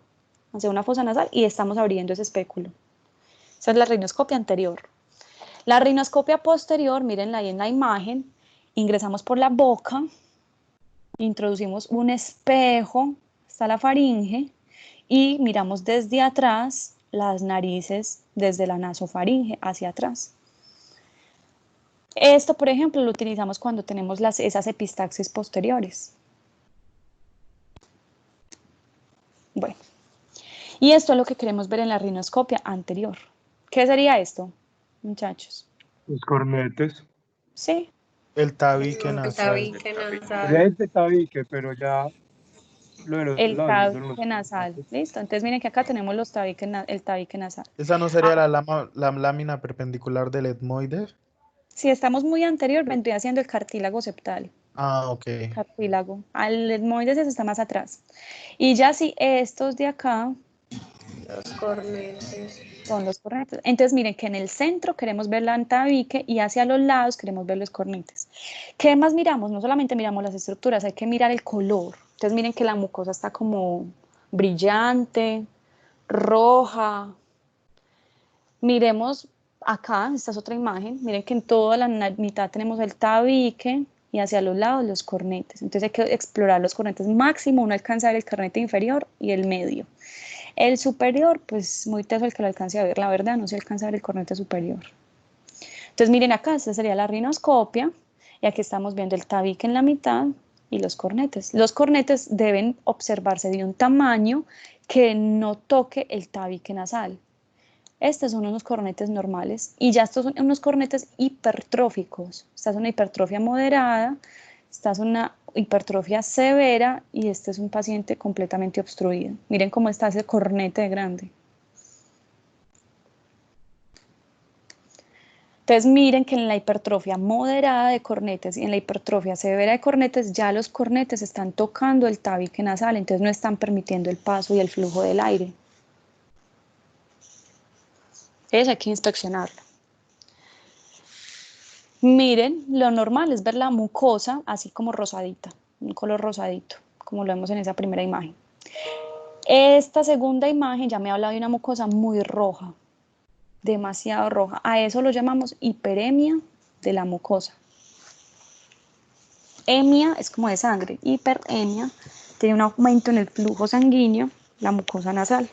Speaker 1: hacia una fosa nasal, y estamos abriendo ese espéculo. Esa es la rinoscopia anterior. La rinoscopia posterior, mírenla ahí en la imagen, ingresamos por la boca, introducimos un espejo hasta la faringe y miramos desde atrás las narices, desde la nasofaringe hacia atrás. Esto, por ejemplo, lo utilizamos cuando tenemos esas epistaxis posteriores. Bueno, y esto es lo que queremos ver en la rinoscopia anterior. ¿Qué sería esto, muchachos?
Speaker 9: Los cornetes.
Speaker 1: Sí.
Speaker 4: El tabique
Speaker 2: El
Speaker 4: nasal.
Speaker 2: tabique
Speaker 9: Ya
Speaker 2: nasal.
Speaker 9: es de tabique, pero ya lo de los
Speaker 1: El
Speaker 9: labios son
Speaker 1: tabique
Speaker 9: los
Speaker 1: nasal,
Speaker 9: cornetes.
Speaker 1: ¿listo? Entonces miren que acá tenemos el tabique nasal.
Speaker 4: ¿Esa no sería la lámina perpendicular del etmoides?
Speaker 1: Si estamos muy anterior, vendría siendo el cartílago septal.
Speaker 4: Ah, ok.
Speaker 1: Cartílago. Al etmoides está más atrás. Y ya si estos de acá
Speaker 2: Los cornetes.
Speaker 1: son los cornetes. Entonces miren que en el centro queremos ver la tabique y hacia los lados queremos ver los cornetes. ¿Qué más miramos? No solamente miramos las estructuras, hay que mirar el color. Entonces miren que la mucosa está como brillante, roja. Miremos acá, esta es otra imagen, miren que en toda la mitad tenemos el tabique y hacia los lados los cornetes. Entonces hay que explorar los cornetes máximo, uno alcanza a ver el cornete inferior y el medio. El superior, pues muy teso el que lo alcance a ver, la verdad no se alcanza a ver el cornete superior. Entonces miren acá, esta sería la rinoscopia y aquí estamos viendo el tabique en la mitad y los cornetes. Los cornetes deben observarse de un tamaño que no toque el tabique nasal. Estos son unos cornetes normales y ya estos son unos cornetes hipertróficos. Esta es una hipertrofia moderada, esta es una hipertrofia severa y este es un paciente completamente obstruido. Miren cómo está ese cornete de grande. Entonces miren que en la hipertrofia moderada de cornetes y en la hipertrofia severa de cornetes ya los cornetes están tocando el tabique nasal, entonces no están permitiendo el paso y el flujo del aire. Entonces hay que inspeccionarlo. Miren, lo normal es ver la mucosa así como rosadita, un color rosadito, como lo vemos en esa primera imagen. Esta segunda imagen ya me habla de una mucosa muy roja, demasiado roja. A eso lo llamamos hiperemia de la mucosa. Emia es como de sangre, hiperemia tiene un aumento en el flujo sanguíneo, la mucosa nasal.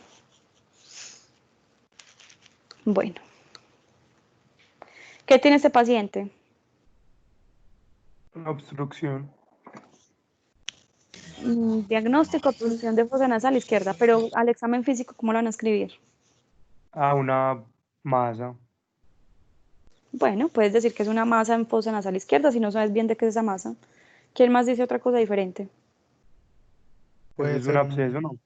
Speaker 1: Bueno, ¿qué tiene este paciente?
Speaker 9: Una obstrucción.
Speaker 1: Diagnóstico, obstrucción de fosa nasal izquierda, pero al examen físico, ¿cómo lo van a escribir?
Speaker 9: Una masa.
Speaker 1: Bueno, puedes decir que es una masa en fosa nasal izquierda si no sabes bien de qué es esa masa. ¿Quién más dice otra cosa diferente?
Speaker 4: Puede
Speaker 9: Es un
Speaker 4: ser
Speaker 9: absceso, ¿no?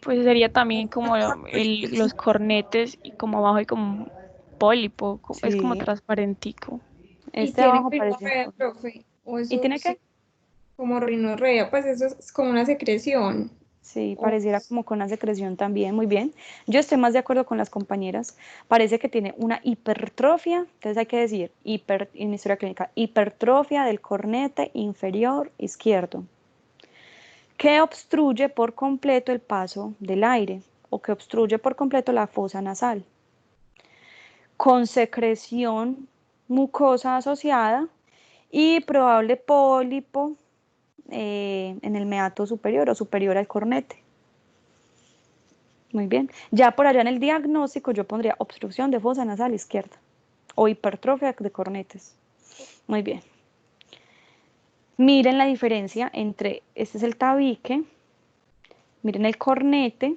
Speaker 3: Pues sería también como los cornetes y como abajo hay como un pólipo, es como
Speaker 1: Sí,
Speaker 3: transparentico.
Speaker 2: Y
Speaker 1: este
Speaker 2: tiene
Speaker 1: abajo parece.
Speaker 2: rinorrea, profe. O
Speaker 1: ¿Y
Speaker 2: eso
Speaker 1: tiene
Speaker 2: sí,
Speaker 1: qué?
Speaker 2: como rinorrea, pues eso es como una secreción.
Speaker 1: Sí,
Speaker 2: O-
Speaker 1: pareciera como con una secreción también, muy bien. Yo estoy más de acuerdo con las compañeras. Parece que tiene una hipertrofia, entonces hay que decir, en historia clínica, hipertrofia del cornete inferior izquierdo, que obstruye por completo el paso del aire o que obstruye por completo la fosa nasal. con secreción mucosa asociada y probable pólipo en el meato superior o superior al cornete. Muy bien. Ya por allá en el diagnóstico yo pondría obstrucción de fosa nasal izquierda o hipertrofia de cornetes. Muy bien. Miren la diferencia entre, este es el tabique, miren el cornete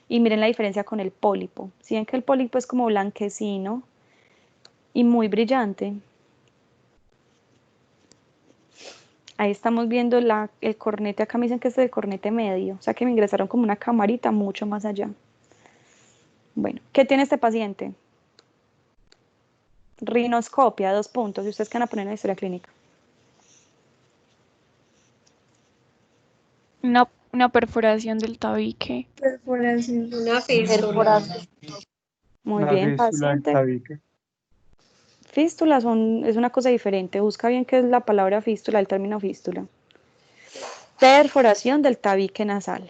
Speaker 1: y miren la diferencia con el pólipo. Si ven que el pólipo es como blanquecino y muy brillante. Ahí estamos viendo el cornete, acá me dicen que este es el cornete medio, o sea que me ingresaron como una camarita mucho más allá. Bueno, ¿qué tiene este paciente? Rinoscopia, 2 puntos, y ustedes qué van a poner en la historia clínica.
Speaker 3: Una perforación del tabique.
Speaker 2: Perforación. Una fístula.
Speaker 8: Perforación.
Speaker 1: Muy
Speaker 9: Una
Speaker 1: bien,
Speaker 9: fístula del
Speaker 1: paciente.
Speaker 9: tabique.
Speaker 1: Fístula es una cosa diferente, busca bien qué es la palabra fístula, el término fístula. Perforación del tabique nasal.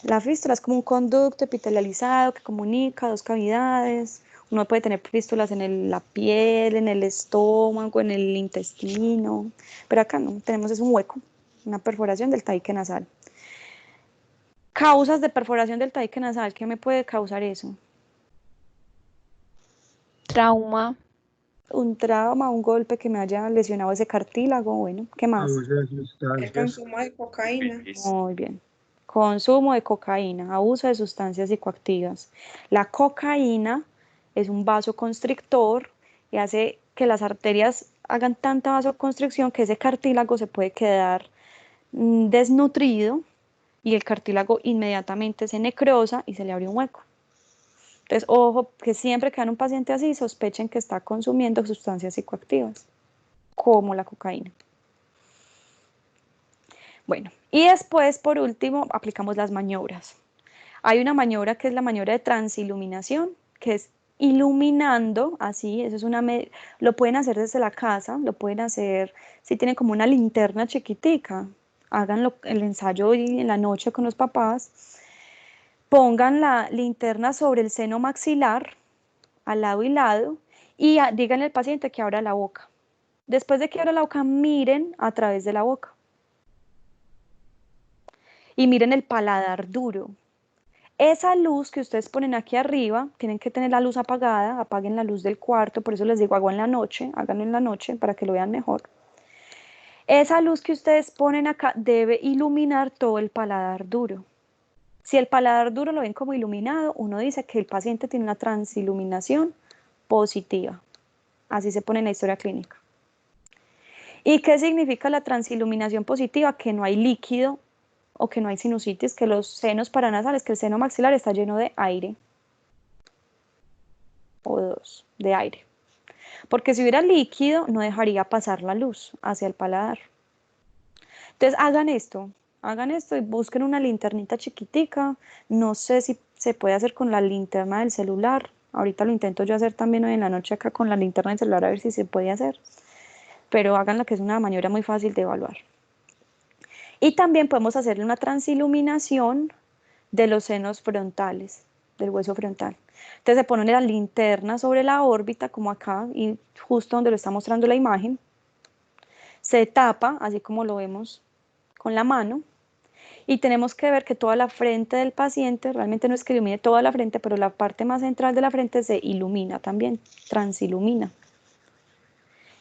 Speaker 1: La fístula es como un conducto epitelializado que comunica 2 cavidades. Uno puede tener fístulas en la piel, en el estómago, en el intestino, pero acá no, tenemos es un hueco, una perforación del tabique nasal. Causas de perforación del tabique nasal, ¿qué me puede causar eso?
Speaker 3: Trauma.
Speaker 1: Un trauma, un golpe que me haya lesionado ese cartílago, bueno, ¿qué más?
Speaker 9: Abuso de
Speaker 7: El
Speaker 9: sustancias.
Speaker 7: consumo de cocaína.
Speaker 1: Muy bien. Consumo de cocaína, abuso de sustancias psicoactivas. La cocaína es un vasoconstrictor y hace que las arterias hagan tanta vasoconstricción que ese cartílago se puede quedar desnutrido y el cartílago inmediatamente se necrosa y se le abre un hueco. Entonces, ojo, que siempre que vean un paciente así, sospechen que está consumiendo sustancias psicoactivas, como la cocaína. Bueno, y después, por último, aplicamos las maniobras. Hay una maniobra que es la maniobra de transiluminación, que es iluminando, así, eso es lo pueden hacer desde la casa, lo pueden hacer si tienen como una linterna chiquitica, háganlo el ensayo hoy en la noche con los papás, pongan la linterna sobre el seno maxilar, al lado y lado, y díganle al paciente que abra la boca. Después de que abra la boca, miren a través de la boca. Y miren el paladar duro. Esa luz que ustedes ponen aquí arriba, tienen que tener la luz apagada, apaguen la luz del cuarto, por eso les digo, hago en la noche, háganlo en la noche para que lo vean mejor. Esa luz que ustedes ponen acá debe iluminar todo el paladar duro. Si el paladar duro lo ven como iluminado, uno dice que el paciente tiene una transiluminación positiva. Así se pone en la historia clínica. ¿Y qué significa la transiluminación positiva? Que no hay líquido o que no hay sinusitis, que los senos paranasales, que el seno maxilar está lleno de aire. O2, de aire. Porque si hubiera líquido, no dejaría pasar la luz hacia el paladar. Entonces hagan esto y busquen una linternita chiquitica. No sé si se puede hacer con la linterna del celular. Ahorita lo intento yo hacer también hoy en la noche acá con la linterna del celular a ver si se puede hacer. Pero háganlo, que es una maniobra muy fácil de evaluar. Y también podemos hacerle una transiluminación de los senos frontales, del hueso frontal. Entonces se pone la linterna sobre la órbita, como acá, y justo donde lo está mostrando la imagen. Se tapa, así como lo vemos con la mano, y tenemos que ver que toda la frente del paciente, realmente no es que ilumine toda la frente, pero la parte más central de la frente se ilumina también, transilumina.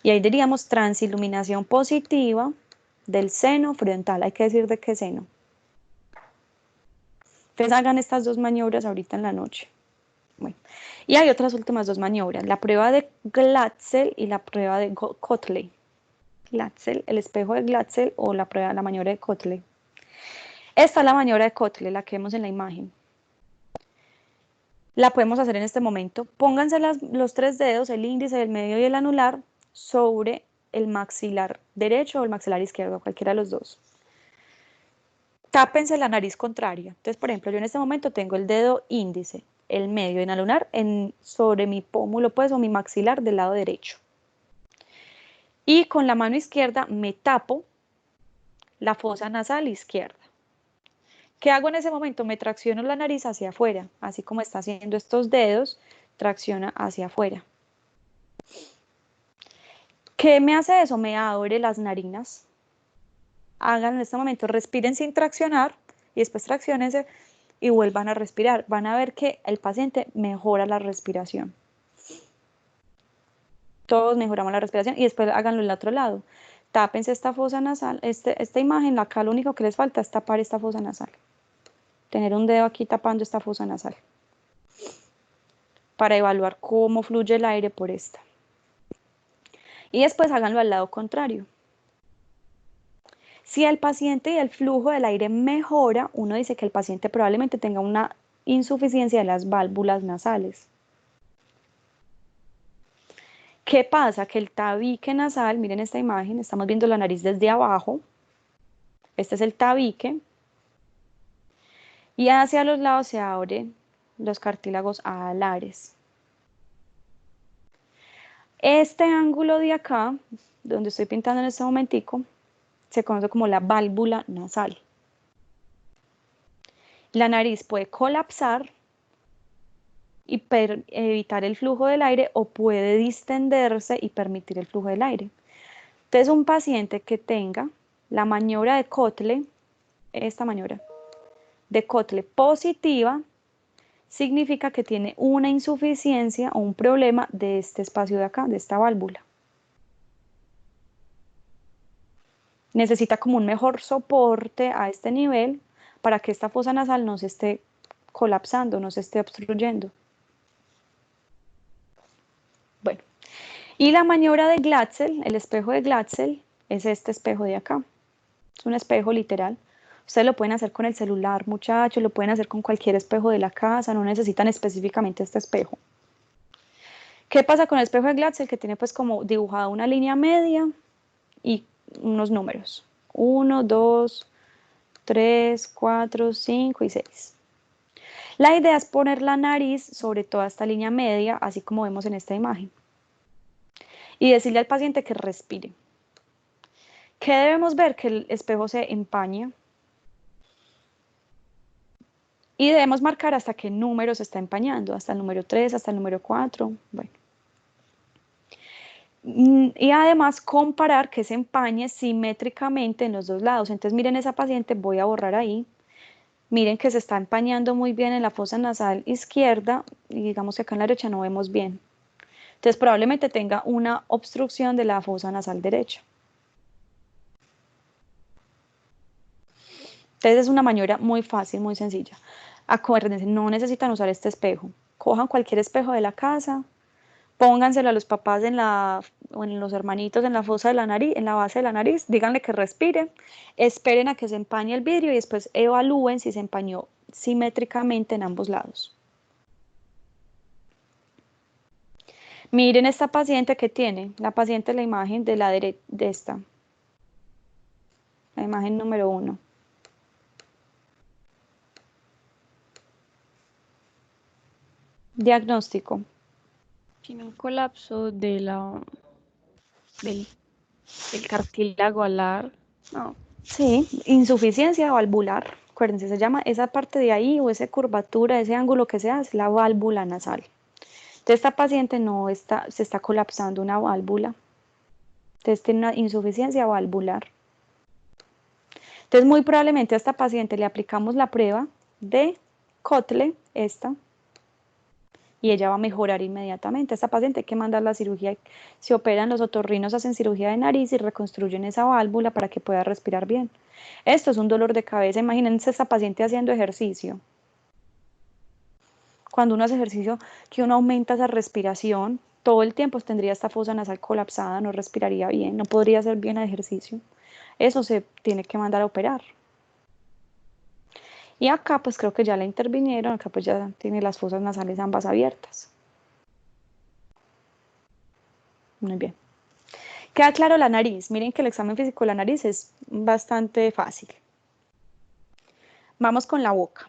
Speaker 1: Y ahí diríamos transiluminación positiva del seno frontal. Hay que decir de qué seno. Entonces hagan estas 2 maniobras ahorita en la noche. Bueno, y hay otras últimas 2 maniobras, la prueba de Glatzel y la prueba de Kotley. Glatzel, el espejo de Glatzel o la maniobra de Kotley. Esta es la maniobra de Kotley, la que vemos en la imagen. La podemos hacer en este momento. Pónganse los 3 dedos, el índice, el medio y el anular, sobre el maxilar derecho o el maxilar izquierdo, cualquiera de los dos. Tápense la nariz contraria. Entonces, por ejemplo, yo en este momento tengo el dedo índice, el medio y el anular sobre mi pómulo, pues, o mi maxilar del lado derecho. Y con la mano izquierda me tapo la fosa nasal izquierda. ¿Qué hago en ese momento? Me tracciono la nariz hacia afuera, así como está haciendo estos dedos. tracciona hacia afuera. ¿Qué me hace eso? Me abre las narinas. Hagan en este momento, respiren sin traccionar y después tracciónense y vuelvan a respirar. Van a ver que el paciente mejora la respiración. Todos mejoramos la respiración y después háganlo el otro lado. Tápense esta fosa nasal, esta imagen, acá lo único que les falta es tapar esta fosa nasal. Tener un dedo aquí tapando esta fosa nasal para evaluar cómo fluye el aire por esta. Y después háganlo al lado contrario. Si el paciente y el flujo del aire mejora, uno dice que el paciente probablemente tenga una insuficiencia de las válvulas nasales. ¿Qué pasa? Que el tabique nasal, miren esta imagen, estamos viendo la nariz desde abajo. Este es el tabique. Y hacia los lados se abren los cartílagos alares. Este ángulo de acá, donde estoy pintando en este momentico, se conoce como la válvula nasal. La nariz puede colapsar y evitar el flujo del aire o puede distenderse y permitir el flujo del aire. Entonces, un paciente que tenga la maniobra de Kotle, esta maniobra de Kotle positiva, significa que tiene una insuficiencia o un problema de este espacio de acá, de esta válvula. Necesita como un mejor soporte a este nivel para que esta fosa nasal no se esté colapsando, no se esté obstruyendo. Bueno, y la maniobra de Glatzel, el espejo de Glatzel, es este espejo de acá. Es un espejo literal. Ustedes lo pueden hacer con el celular, muchachos, lo pueden hacer con cualquier espejo de la casa, no necesitan específicamente este espejo. ¿Qué pasa con el espejo de Glatzel? Que tiene pues como dibujada una línea media y unos números. 1, 2, 3, 4, 5 y 6. La idea es poner la nariz sobre toda esta línea media, así como vemos en esta imagen. Y decirle al paciente que respire. ¿Qué debemos ver? Que el espejo se empaña. Y debemos marcar hasta qué número se está empañando, hasta el número 3, hasta el número 4. Bueno. Y además comparar que se empañe simétricamente en los dos lados. Entonces miren esa paciente, voy a borrar ahí. Miren que se está empañando muy bien en la fosa nasal izquierda y digamos que acá en la derecha no vemos bien. Entonces probablemente tenga una obstrucción de la fosa nasal derecha. Entonces es una maniobra muy fácil, muy sencilla. Acuérdense, no necesitan usar este espejo. Cojan cualquier espejo de la casa, pónganselo a los papás o en los hermanitos en la fosa de la nariz, en la base de la nariz, díganle que respire, esperen a que se empañe el vidrio y después evalúen si se empañó simétricamente en ambos lados. Miren esta paciente que tiene, la paciente, la imagen de la derecha, de esta, la imagen número 1. Diagnóstico.
Speaker 3: Tiene un colapso del cartílago alar. No.
Speaker 1: Sí, insuficiencia valvular. Acuérdense, se llama esa parte de ahí o esa curvatura, ese ángulo que sea, es la válvula nasal. Entonces, esta paciente se está colapsando una válvula. Entonces, tiene una insuficiencia valvular. Entonces, muy probablemente a esta paciente le aplicamos la prueba de Kotle, esta, y ella va a mejorar inmediatamente. A esta paciente hay que mandar la cirugía, se operan los otorrinos, hacen cirugía de nariz y reconstruyen esa válvula para que pueda respirar bien. Esto es un dolor de cabeza. Imagínense a esta paciente haciendo ejercicio. Cuando uno hace ejercicio, que uno aumenta esa respiración, todo el tiempo tendría esta fosa nasal colapsada, no respiraría bien, no podría hacer bien el ejercicio. Eso se tiene que mandar a operar. Y acá pues creo que ya la intervinieron, acá pues ya tiene las fosas nasales ambas abiertas. Muy bien. Queda claro la nariz. Miren que el examen físico de la nariz es bastante fácil. Vamos con la boca.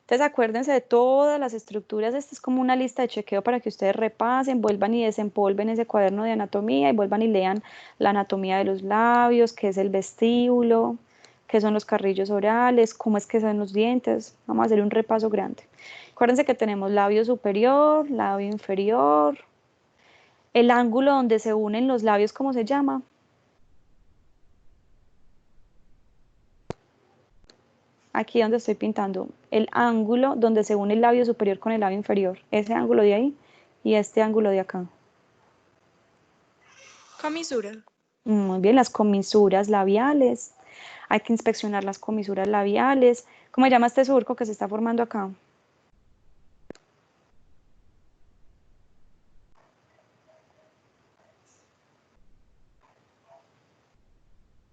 Speaker 1: Entonces acuérdense de todas las estructuras. Esta es como una lista de chequeo para que ustedes repasen, vuelvan y desempolven ese cuaderno de anatomía y vuelvan y lean la anatomía de los labios, qué es el vestíbulo, qué son los carrillos orales, cómo es que son los dientes. Vamos a hacer un repaso grande. Acuérdense que tenemos labio superior, labio inferior. El ángulo donde se unen los labios, ¿cómo se llama? Aquí donde estoy pintando, el ángulo donde se une el labio superior con el labio inferior. Ese ángulo de ahí y este ángulo de acá.
Speaker 7: Comisura.
Speaker 1: Muy bien, las comisuras labiales. Hay que inspeccionar las comisuras labiales. ¿Cómo se llama este surco que se está formando acá?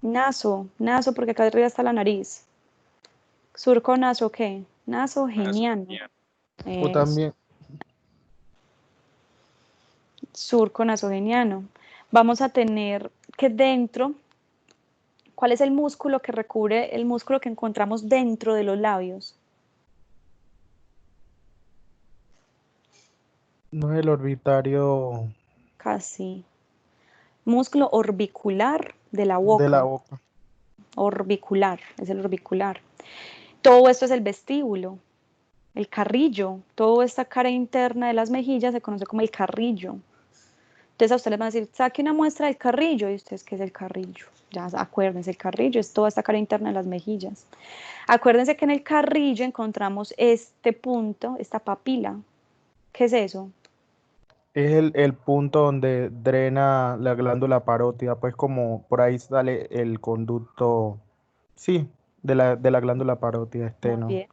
Speaker 1: Naso, porque acá arriba está la nariz. Surco naso, ¿qué? Nasogeniano.
Speaker 4: O
Speaker 1: Eso,
Speaker 4: también,
Speaker 1: surco nasogeniano. Vamos a tener que dentro, ¿cuál es el músculo que recubre el músculo que encontramos dentro de los labios?
Speaker 4: no es el orbitario
Speaker 1: Casi. Músculo orbicular de la
Speaker 4: de la
Speaker 1: boca.
Speaker 4: boca.
Speaker 1: Orbicular, es el orbicular. Todo esto es el vestíbulo, el carrillo. Toda esta cara interna de las mejillas se conoce como el carrillo. Entonces a ustedes les van a decir, saque una muestra del carrillo. ¿Y ustedes qué es el carrillo? Ya acuérdense, el carrillo es toda esta cara interna de las mejillas. Acuérdense que en el carrillo encontramos este punto, esta papila. ¿Qué es eso?
Speaker 4: Es el punto donde drena la glándula parótida, pues como por ahí sale el conducto, sí, de la glándula parótida,
Speaker 1: Muy
Speaker 4: esteno.
Speaker 1: bien.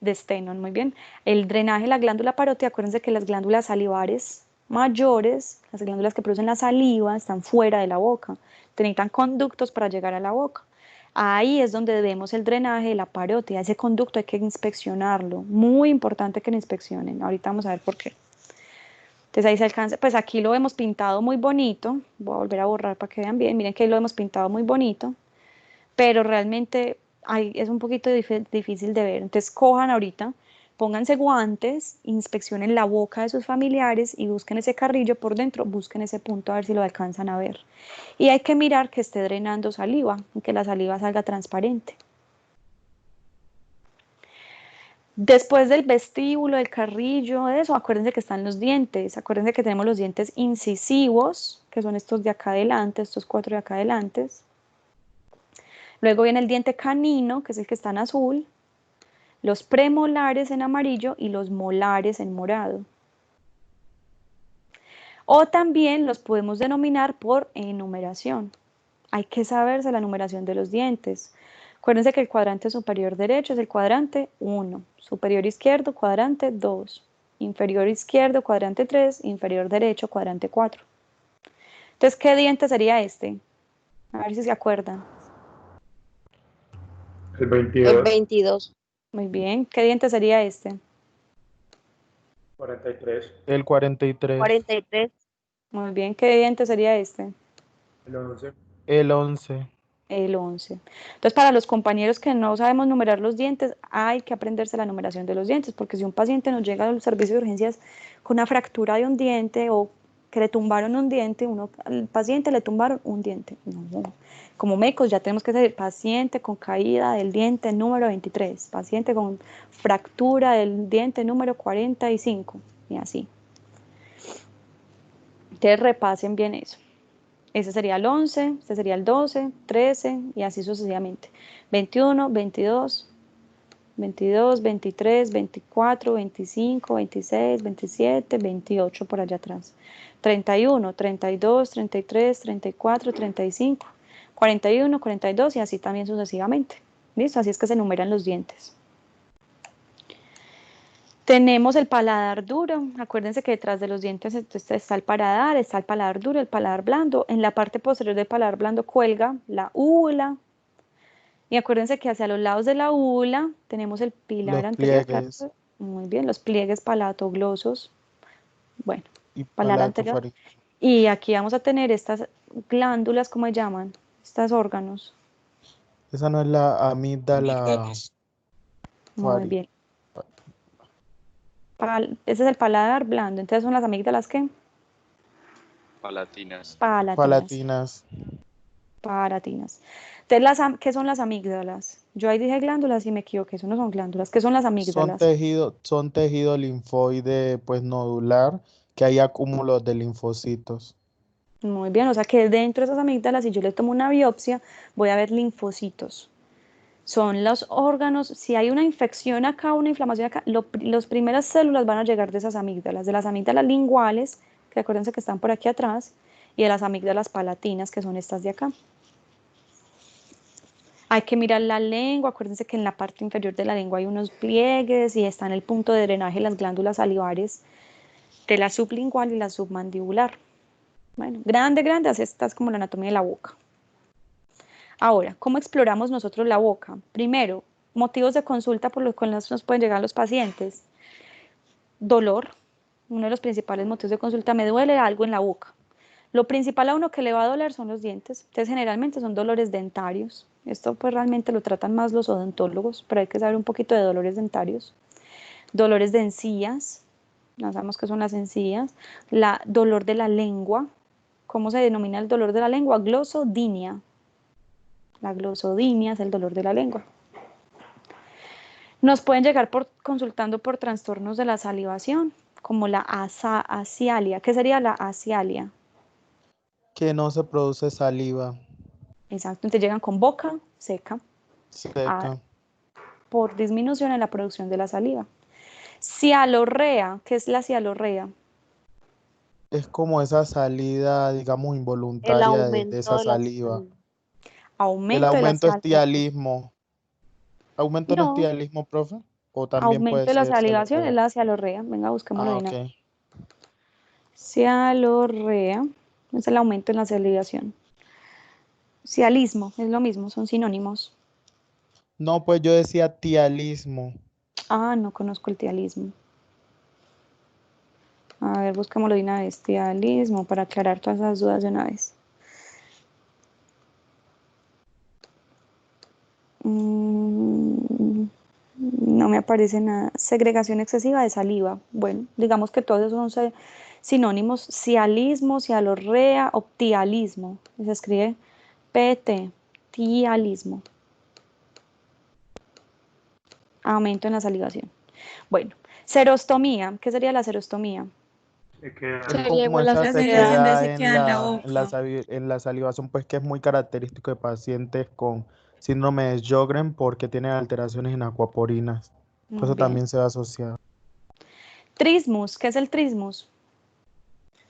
Speaker 1: De Stenon, muy bien. El drenaje de la glándula parótida, acuérdense que las glándulas salivares mayores, las glándulas que producen la saliva, están fuera de la boca. Necesitan conductos para llegar a la boca. Ahí es donde vemos el drenaje de la parótida. Ese conducto hay que inspeccionarlo. Muy importante que lo inspeccionen. Ahorita vamos a ver por qué. Entonces ahí se alcanza, pues aquí lo hemos pintado muy bonito. Voy a volver a borrar para que vean bien. Miren que ahí lo hemos pintado muy bonito, pero realmente es un poquito difícil de ver. Entonces cojan ahorita, pónganse guantes, inspeccionen la boca de sus familiares y busquen ese carrillo por dentro, busquen ese punto a ver si lo alcanzan a ver. Y hay que mirar que esté drenando saliva, y que la saliva salga transparente. Después del vestíbulo, del carrillo, de eso, acuérdense que están los dientes. Acuérdense que tenemos los dientes incisivos, que son estos de acá adelante, estos 4 de acá adelante. Luego viene el diente canino, que es el que está en azul, los premolares en amarillo y los molares en morado. O también los podemos denominar por enumeración. Hay que saberse la numeración de los dientes. Acuérdense que el cuadrante superior derecho es el cuadrante 1, superior izquierdo cuadrante 2, inferior izquierdo cuadrante 3, inferior derecho cuadrante 4. Entonces, ¿qué diente sería este? A ver si se acuerdan.
Speaker 9: El
Speaker 8: El
Speaker 9: 22,
Speaker 8: 22.
Speaker 1: Muy bien, ¿qué diente sería este?
Speaker 9: 43,
Speaker 4: El 43,
Speaker 8: 43.
Speaker 1: Muy bien, ¿qué diente sería este?
Speaker 9: el 11,
Speaker 4: el 11.
Speaker 1: El 11. Entonces, para los compañeros que no sabemos numerar los dientes, hay que aprenderse la numeración de los dientes, porque si un paciente nos llega al servicio de urgencias con una fractura de un diente o que le tumbaron un diente, al paciente le tumbaron un diente. No. Como médicos ya tenemos que saber, paciente con caída del diente número 23, paciente con fractura del diente número 45, y así. Entonces, repasen bien eso. Ese sería el 11, este sería el 12, 13 y así sucesivamente. 21, 22, 22, 23, 24, 25, 26, 27, 28 por allá atrás. 31, 32, 33, 34, 35, 41, 42 y así también sucesivamente. ¿Listo? Así es que se enumeran los dientes. Tenemos el paladar duro. Acuérdense que detrás de los dientes está el paladar duro, el paladar blando. En la parte posterior del paladar blando cuelga la úvula. Y acuérdense que hacia los lados de la úvula tenemos el pilar
Speaker 4: Los
Speaker 1: anterior.
Speaker 4: pliegues
Speaker 1: Muy bien, los pliegues palatoglosos. Bueno,
Speaker 4: y
Speaker 1: paladar anterior.
Speaker 4: palatofaringe.
Speaker 1: Y aquí vamos a tener estas glándulas, ¿cómo se llaman? Estos órganos.
Speaker 4: Esa no es la amígdala
Speaker 1: Muy bien. Ese es el paladar blando. Entonces son las amígdalas, ¿qué?
Speaker 6: Palatinas.
Speaker 1: Palatinas.
Speaker 4: palatinas.
Speaker 1: Palatinas. Entonces, ¿qué son las amígdalas? Yo ahí dije glándulas y me equivoqué, eso no son glándulas. ¿Qué son las amígdalas?
Speaker 4: Son tejido linfoide, pues nodular, que hay acúmulos de linfocitos.
Speaker 1: Muy bien, o sea que dentro de esas amígdalas, si yo le tomo una biopsia, voy a ver linfocitos. Son los órganos, si hay una infección acá, una inflamación acá, las primeras células van a llegar de esas amígdalas, de las amígdalas linguales, que acuérdense que están por aquí atrás, y de las amígdalas palatinas, que son estas de acá. Hay que mirar la lengua, acuérdense que en la parte inferior de la lengua hay unos pliegues y está en el punto de drenaje las glándulas salivares de la sublingual y la submandibular. Bueno, grande, así esta es como la anatomía de la boca. Ahora, ¿cómo exploramos nosotros la boca? Primero, motivos de consulta por los cuales nos pueden llegar los pacientes. Dolor, uno de los principales motivos de consulta, me duele algo en la boca. Lo principal a uno que le va a doler son los dientes, entonces generalmente son dolores dentarios. Esto pues realmente lo tratan más los odontólogos, pero hay que saber un poquito de dolores dentarios. Dolores de encías, no sabemos qué son las encías. Dolor de la lengua, ¿cómo se denomina el dolor de la lengua? Glosodinia. La glosodinia es el dolor de la lengua. Nos pueden llegar consultando por trastornos de la salivación, como la asialia. ¿Qué sería la asialia?
Speaker 4: Que no se produce saliva
Speaker 1: Exacto, entonces llegan con boca seca
Speaker 4: seca.
Speaker 1: por disminución en la producción de la saliva. Cialorrea, ¿qué es la cialorrea?
Speaker 4: Es como esa salida, digamos,
Speaker 8: El
Speaker 4: involuntaria de
Speaker 8: aumento
Speaker 4: esa
Speaker 8: de las...
Speaker 4: saliva. El
Speaker 1: Aumento de la
Speaker 4: aumento es
Speaker 1: salivación.
Speaker 4: tialismo. ¿Aumento no es
Speaker 1: No,
Speaker 4: tialismo, profe? ¿O también
Speaker 1: aumento
Speaker 4: puede
Speaker 1: de la
Speaker 4: ser
Speaker 1: salivación es
Speaker 4: cialorrea?
Speaker 1: la cialorrea. Venga, busquémoslo
Speaker 4: Ah,
Speaker 1: de una
Speaker 4: ok.
Speaker 1: vez. Cialorrea es el aumento en la salivación. Cialismo es lo mismo, son sinónimos.
Speaker 4: No, pues yo decía tialismo.
Speaker 1: Ah, no conozco el tialismo. A ver, busquémoslo de una vez. Tialismo, para aclarar todas esas dudas de una vez. No me aparece nada. Segregación excesiva de saliva. Bueno, digamos que todos esos son sinónimos. Cialismo, cialorrea o tialismo. Se escribe PT, tialismo. Aumento en la salivación. Bueno, serostomía. ¿Qué sería la serostomía?
Speaker 9: Se queda
Speaker 4: Es
Speaker 3: Sería
Speaker 4: como
Speaker 3: igual a
Speaker 4: esa
Speaker 7: La sequedad donde
Speaker 4: sequedad
Speaker 7: se queda en la boca.
Speaker 4: en la salivación, pues que es muy característico de pacientes con síndrome de Sjögren porque tienen alteraciones en acuaporinas. Por
Speaker 1: Muy
Speaker 4: eso
Speaker 1: bien.
Speaker 4: también se va asociado.
Speaker 1: Trismus. ¿Qué es el trismus?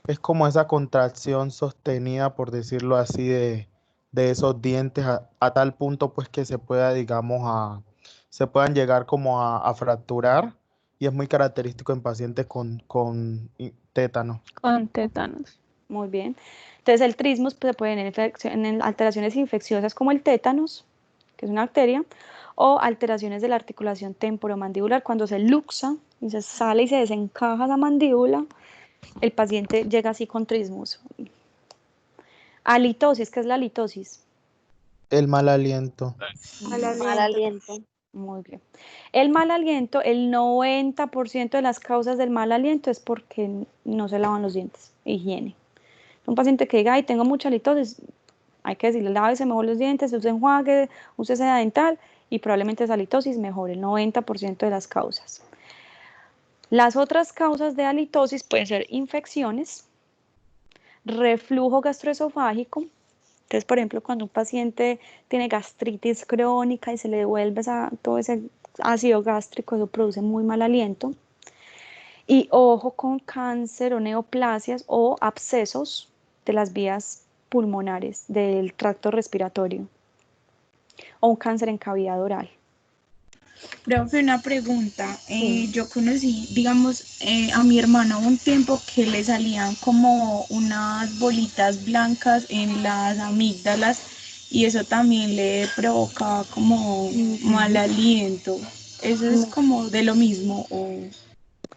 Speaker 4: Es como esa contracción sostenida, por decirlo así, de esos dientes a tal punto pues que se pueda, digamos, se puedan llegar como a fracturar y es muy característico en pacientes con tétano.
Speaker 3: con tétanos.
Speaker 1: Muy bien. Entonces el trismus pues, se puede en alteraciones infecciosas como el tétanos, que es una bacteria, o alteraciones de la articulación temporomandibular cuando se luxa y se sale y se desencaja la mandíbula, el paciente llega así con trismus. Halitosis, ¿qué es la halitosis?
Speaker 4: El mal aliento.
Speaker 2: Mal
Speaker 8: Mal
Speaker 2: aliento.
Speaker 8: aliento.
Speaker 1: Muy bien. El mal aliento, el 90% de las causas del mal aliento es porque no se lavan los dientes, higiene. Un paciente que diga, ay, tengo mucha halitosis, hay que decirle, lávese mejor los dientes, use enjuague, use seda dental y probablemente esa halitosis mejore el 90% de las causas. Las otras causas de halitosis pueden ser infecciones, reflujo gastroesofágico. Entonces, por ejemplo, cuando un paciente tiene gastritis crónica y se le devuelve todo ese ácido gástrico, eso produce muy mal aliento. Y ojo con cáncer o neoplasias o abscesos de las vías pulmonares del tracto respiratorio o un cáncer en cavidad oral.
Speaker 7: Profe, una pregunta.
Speaker 1: Sí.
Speaker 7: Yo conocí, digamos, a mi hermana un tiempo que le salían como unas bolitas blancas en las amígdalas y eso también le provocaba como mal aliento. ¿Eso es como de lo mismo?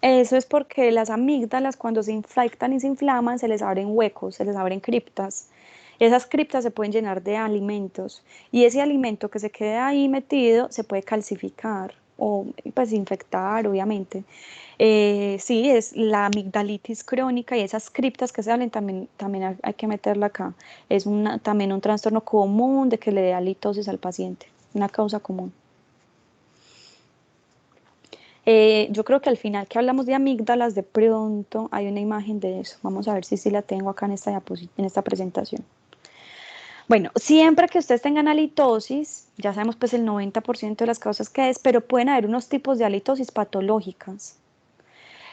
Speaker 1: Eso es porque las amígdalas cuando se infectan y se inflaman se les abren huecos, se les abren criptas. Esas criptas se pueden llenar de alimentos y ese alimento que se quede ahí metido se puede calcificar o pues infectar, obviamente. Sí, es la amigdalitis crónica y esas criptas que se abren también hay que meterla acá. Es también un trastorno común de que le dé halitosis al paciente. una causa común. Yo creo que al final que hablamos de amígdalas, de pronto hay una imagen de eso. Vamos a ver si sí la tengo acá en esta presentación. Bueno, siempre que ustedes tengan halitosis, ya sabemos pues el 90% de las causas que es, pero pueden haber unos tipos de halitosis patológicas.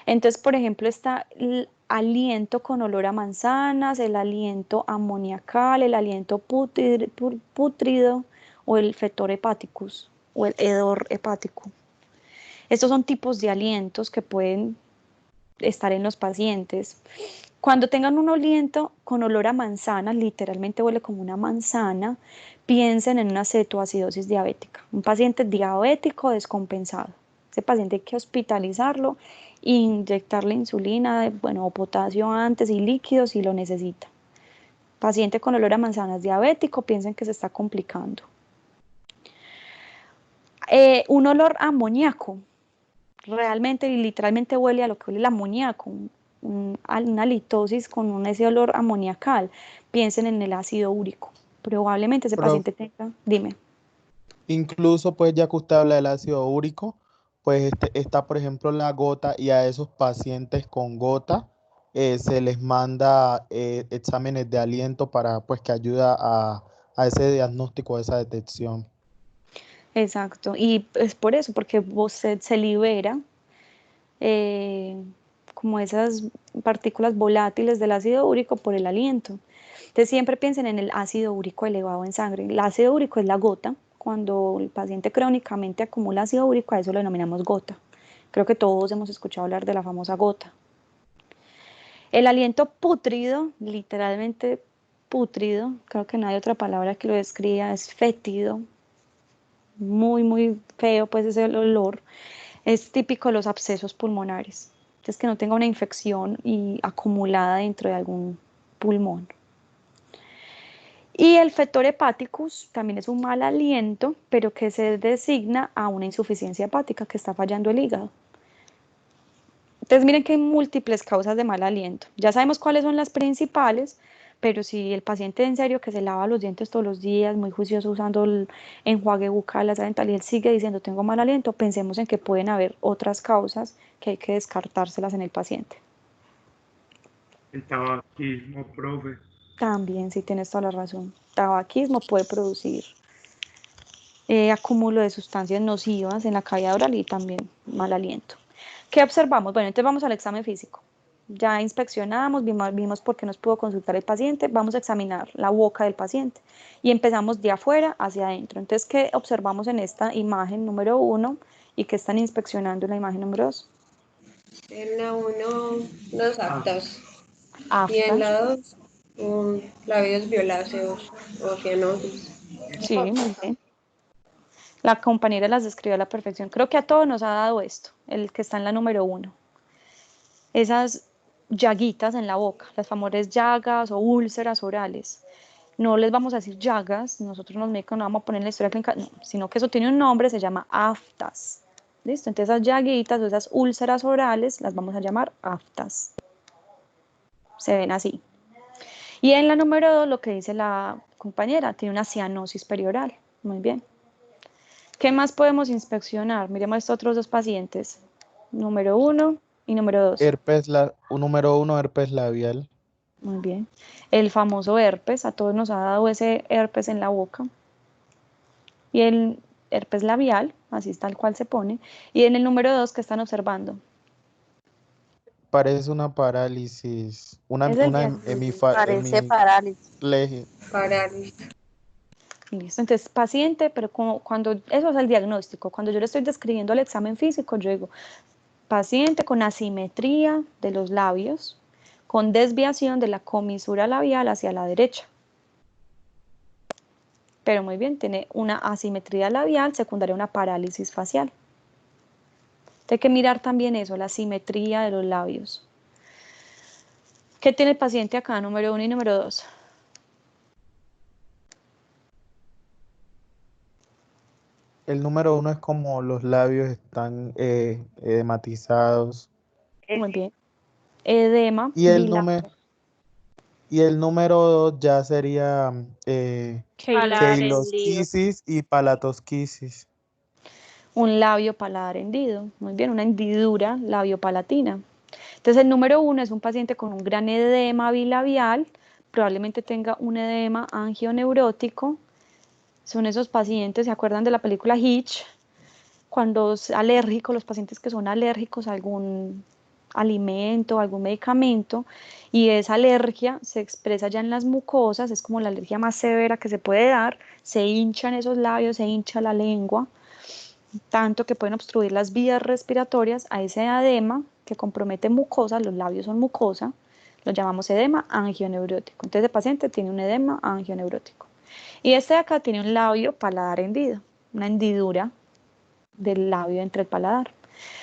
Speaker 1: Entonces, por ejemplo, está el aliento con olor a manzanas, el aliento amoniacal, el aliento pútrido o el fetor hepaticus o el hedor hepático. Estos son tipos de alientos que pueden estar en los pacientes. Cuando tengan un aliento con olor a manzana, literalmente huele como una manzana, piensen en una cetoacidosis diabética, un paciente diabético descompensado. Ese paciente hay que hospitalizarlo, inyectarle insulina, bueno, o potasio antes y líquidos si lo necesita. Paciente con olor a manzanas diabético, piensen que se está complicando. Un olor a amoníaco, realmente y literalmente huele a lo que huele el amoníaco, una halitosis con ese olor amoniacal. Piensen en el ácido úrico. Probablemente ese paciente tenga, dime.
Speaker 4: Incluso, pues ya que usted habla del ácido úrico, pues está, por ejemplo, la gota y a esos pacientes con gota se les manda exámenes de aliento para, pues, que ayuda a ese diagnóstico, a esa detección.
Speaker 1: Exacto, y es por eso, porque usted se libera como esas partículas volátiles del ácido úrico por el aliento. Entonces siempre piensen en el ácido úrico elevado en sangre. El ácido úrico es la gota. Cuando el paciente crónicamente acumula ácido úrico, a eso lo denominamos gota. Creo que todos hemos escuchado hablar de la famosa gota. El aliento pútrido, literalmente pútrido, creo que no hay otra palabra que lo describa, es fétido, muy, muy feo, pues es el olor. Es típico de los abscesos pulmonares. Es que no tenga una infección y acumulada dentro de algún pulmón. Y el fetor hepaticus también es un mal aliento, pero que se designa a una insuficiencia hepática, que está fallando el hígado. Entonces miren que hay múltiples causas de mal aliento. Ya sabemos cuáles son las principales, pero si el paciente en serio que se lava los dientes todos los días, muy juicioso usando el enjuague bucal, la dental, y él sigue diciendo tengo mal aliento, pensemos en que pueden haber otras causas que hay que descartárselas en el paciente.
Speaker 9: El tabaquismo, profe.
Speaker 1: También, sí tienes toda la razón. Tabaquismo puede producir acúmulo de sustancias nocivas en la cavidad oral y también mal aliento. ¿Qué observamos? Bueno, entonces vamos al examen físico. Ya inspeccionamos, vimos por qué nos pudo consultar el paciente, vamos a examinar la boca del paciente y empezamos de afuera hacia adentro. Entonces, ¿qué observamos en esta imagen número 1 y qué están inspeccionando en la imagen número 2?
Speaker 10: En la 1, los aftas.
Speaker 1: Aftas.
Speaker 10: Y en la 2, labios violáceos o cianosis.
Speaker 1: Sí, muy bien. La compañera las describió a la perfección. Creo que a todos nos ha dado esto, el que está en la número 1. Esas llaguitas en la boca, las famosas llagas o úlceras orales. No les vamos a decir llagas, nosotros los médicos no vamos a poner en la historia clínica, no, sino que eso tiene un nombre, se llama aftas. ¿Listo? Entonces esas llaguitas o esas úlceras orales las vamos a llamar aftas. Se ven así. Y en la número 2, lo que dice la compañera, tiene una cianosis perioral. Muy bien. ¿Qué más podemos inspeccionar? Miremos estos otros dos pacientes. Número 1 y número 2.
Speaker 4: Número 1, herpes labial.
Speaker 1: Muy bien. El famoso herpes, a todos nos ha dado ese herpes en la boca. Y el herpes labial, así es tal cual se pone. Y en el número 2, ¿qué están observando?
Speaker 4: Parece una parálisis,
Speaker 8: Parece parálisis.
Speaker 10: Parálisis.
Speaker 1: Listo, entonces paciente, pero cuando eso es el diagnóstico, cuando yo le estoy describiendo el examen físico, yo digo paciente con asimetría de los labios, con desviación de la comisura labial hacia la derecha. Pero muy bien, tiene una asimetría labial secundaria a una parálisis facial. Hay que mirar también eso, la simetría de los labios. ¿Qué tiene el paciente acá, número 1 y número 2?
Speaker 4: El número 1 es como los labios están edematizados.
Speaker 1: Muy bien. Edema
Speaker 4: Y el
Speaker 1: bilateral.
Speaker 4: número Y el número 2 ya sería
Speaker 3: Keylor.
Speaker 4: keilosquisis y palatosquisis.
Speaker 1: Un labio paladar hendido. Muy bien, una hendidura labiopalatina. Entonces, el número 1 es un paciente con un gran edema bilabial, probablemente tenga un edema angioneurótico. Son esos pacientes, ¿se acuerdan de la película Hitch? Cuando es alérgico, los pacientes que son alérgicos a algún alimento, algún medicamento, y esa alergia se expresa ya en las mucosas, es como la alergia más severa que se puede dar, se hinchan esos labios, se hincha la lengua, tanto que pueden obstruir las vías respiratorias a ese edema que compromete mucosas, los labios son mucosa, lo llamamos edema angioneurótico. Entonces el paciente tiene un edema angioneurótico. Y este de acá tiene un labio paladar hendido, una hendidura del labio entre el paladar.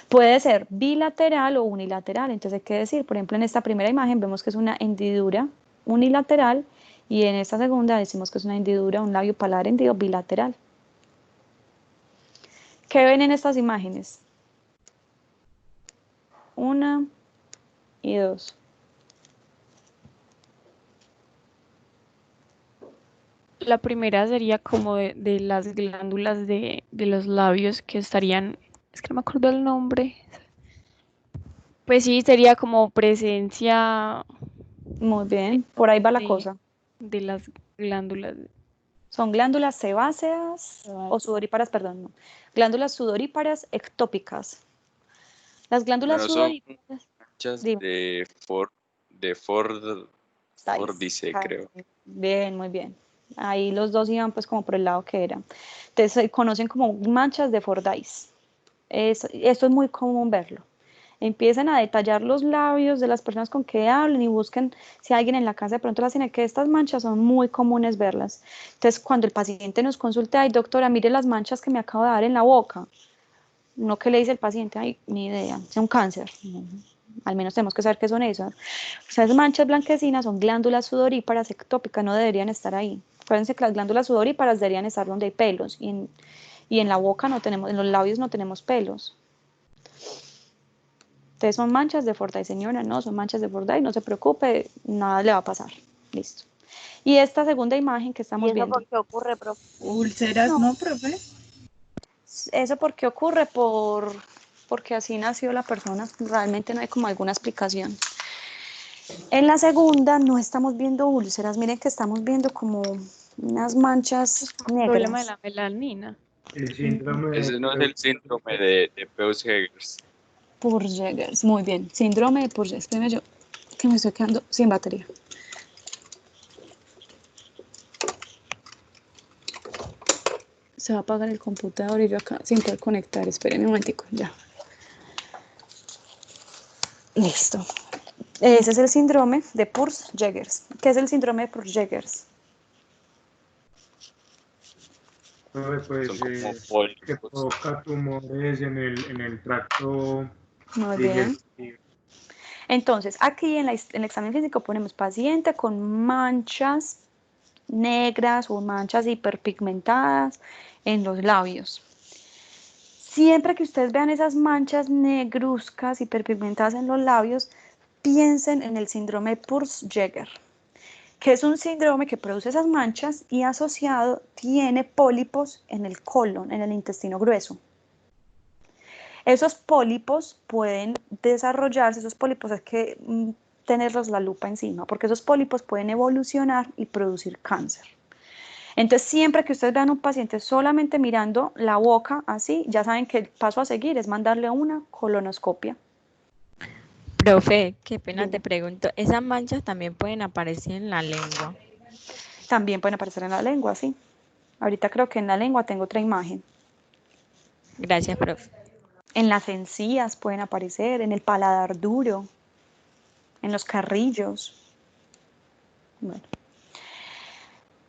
Speaker 1: Puede ser bilateral o unilateral, entonces hay que decir, por ejemplo, en esta primera imagen vemos que es una hendidura unilateral y en esta segunda decimos que es una hendidura, un labio paladar hendido bilateral. ¿Qué ven en estas imágenes? 1 y 2.
Speaker 3: La primera sería como de las glándulas de los labios que estarían, es que no me acuerdo el nombre. Pues sí, sería como presencia
Speaker 1: Muy bien, por ahí va la
Speaker 3: de,
Speaker 1: cosa.
Speaker 3: de las glándulas.
Speaker 1: Son glándulas sebáceas o sudoríparas, perdón, no. Glándulas sudoríparas ectópicas. Las glándulas
Speaker 6: No son
Speaker 1: sudoríparas,
Speaker 6: manchas
Speaker 1: dime,
Speaker 6: de Fordyce, creo.
Speaker 1: bien, muy bien. Ahí los dos iban pues como por el lado que era. Entonces se conocen como manchas de Fordyce. Esto es muy común verlo. Empiezan a detallar los labios de las personas con que hablen y busquen si alguien en la casa de pronto las tiene, que estas manchas son muy comunes verlas. Entonces, cuando el paciente nos consulta, ay doctora, mire las manchas que me acabo de dar en la boca. No, que le dice el paciente, ay, ni idea, es un cáncer. No, al menos tenemos que saber qué son esas. O sea, esas manchas blanquecinas son glándulas sudoríparas ectópicas, no deberían estar ahí. Acuérdense que las glándulas sudoríparas deberían estar donde hay pelos y en la boca no tenemos, en los labios no tenemos pelos. Entonces son manchas de Fordyce, señora, no, son manchas de Fordyce, no se preocupe, nada le va a pasar. Listo. Y esta segunda imagen que
Speaker 8: ¿Y
Speaker 1: estamos
Speaker 8: eso
Speaker 1: viendo.
Speaker 8: por qué ocurre, profe?
Speaker 7: ¿Úlceras,
Speaker 1: No,
Speaker 7: no, profe?
Speaker 1: eso porque ocurre porque así nació la persona, realmente no hay como alguna explicación. En la segunda no estamos viendo úlceras, miren que estamos viendo como unas manchas
Speaker 3: Problema de
Speaker 1: negras.
Speaker 3: la melanina.
Speaker 9: El síndrome de
Speaker 6: Ese no es el síndrome de Peutz-Jeghers.
Speaker 1: Purjegers, muy bien, síndrome de Purjegers. Espérame yo, que me estoy quedando sin batería. Se va a apagar el computador y yo acá sin poder conectar. Espérenme un momentico, ya. Listo. Ese es el síndrome de Purjegers. ¿Qué es el síndrome de Purjegers?
Speaker 9: pues,
Speaker 6: Son como
Speaker 9: que
Speaker 6: pólipos.
Speaker 9: provoca tumores en el tracto
Speaker 1: Muy bien.
Speaker 9: digestivo.
Speaker 1: Entonces, aquí en el examen físico ponemos paciente con manchas negras o manchas hiperpigmentadas en los labios. Siempre que ustedes vean esas manchas negruzcas hiperpigmentadas en los labios, piensen en el síndrome de Purjegers, que es un síndrome que produce esas manchas y asociado tiene pólipos en el colon, en el intestino grueso. Esos pólipos pueden desarrollarse, esos pólipos hay que tenerlos la lupa encima, porque esos pólipos pueden evolucionar y producir cáncer. Entonces, siempre que ustedes vean un paciente solamente mirando la boca así, ya saben que el paso a seguir es mandarle una colonoscopia.
Speaker 11: Profe, qué pena
Speaker 1: Dime.
Speaker 11: te pregunto, ¿esas manchas también pueden aparecer en la lengua?
Speaker 1: También pueden aparecer en la lengua, sí. Ahorita creo que en la lengua tengo otra imagen.
Speaker 11: Gracias, profe.
Speaker 1: En las encías pueden aparecer, en el paladar duro, en los carrillos. Bueno.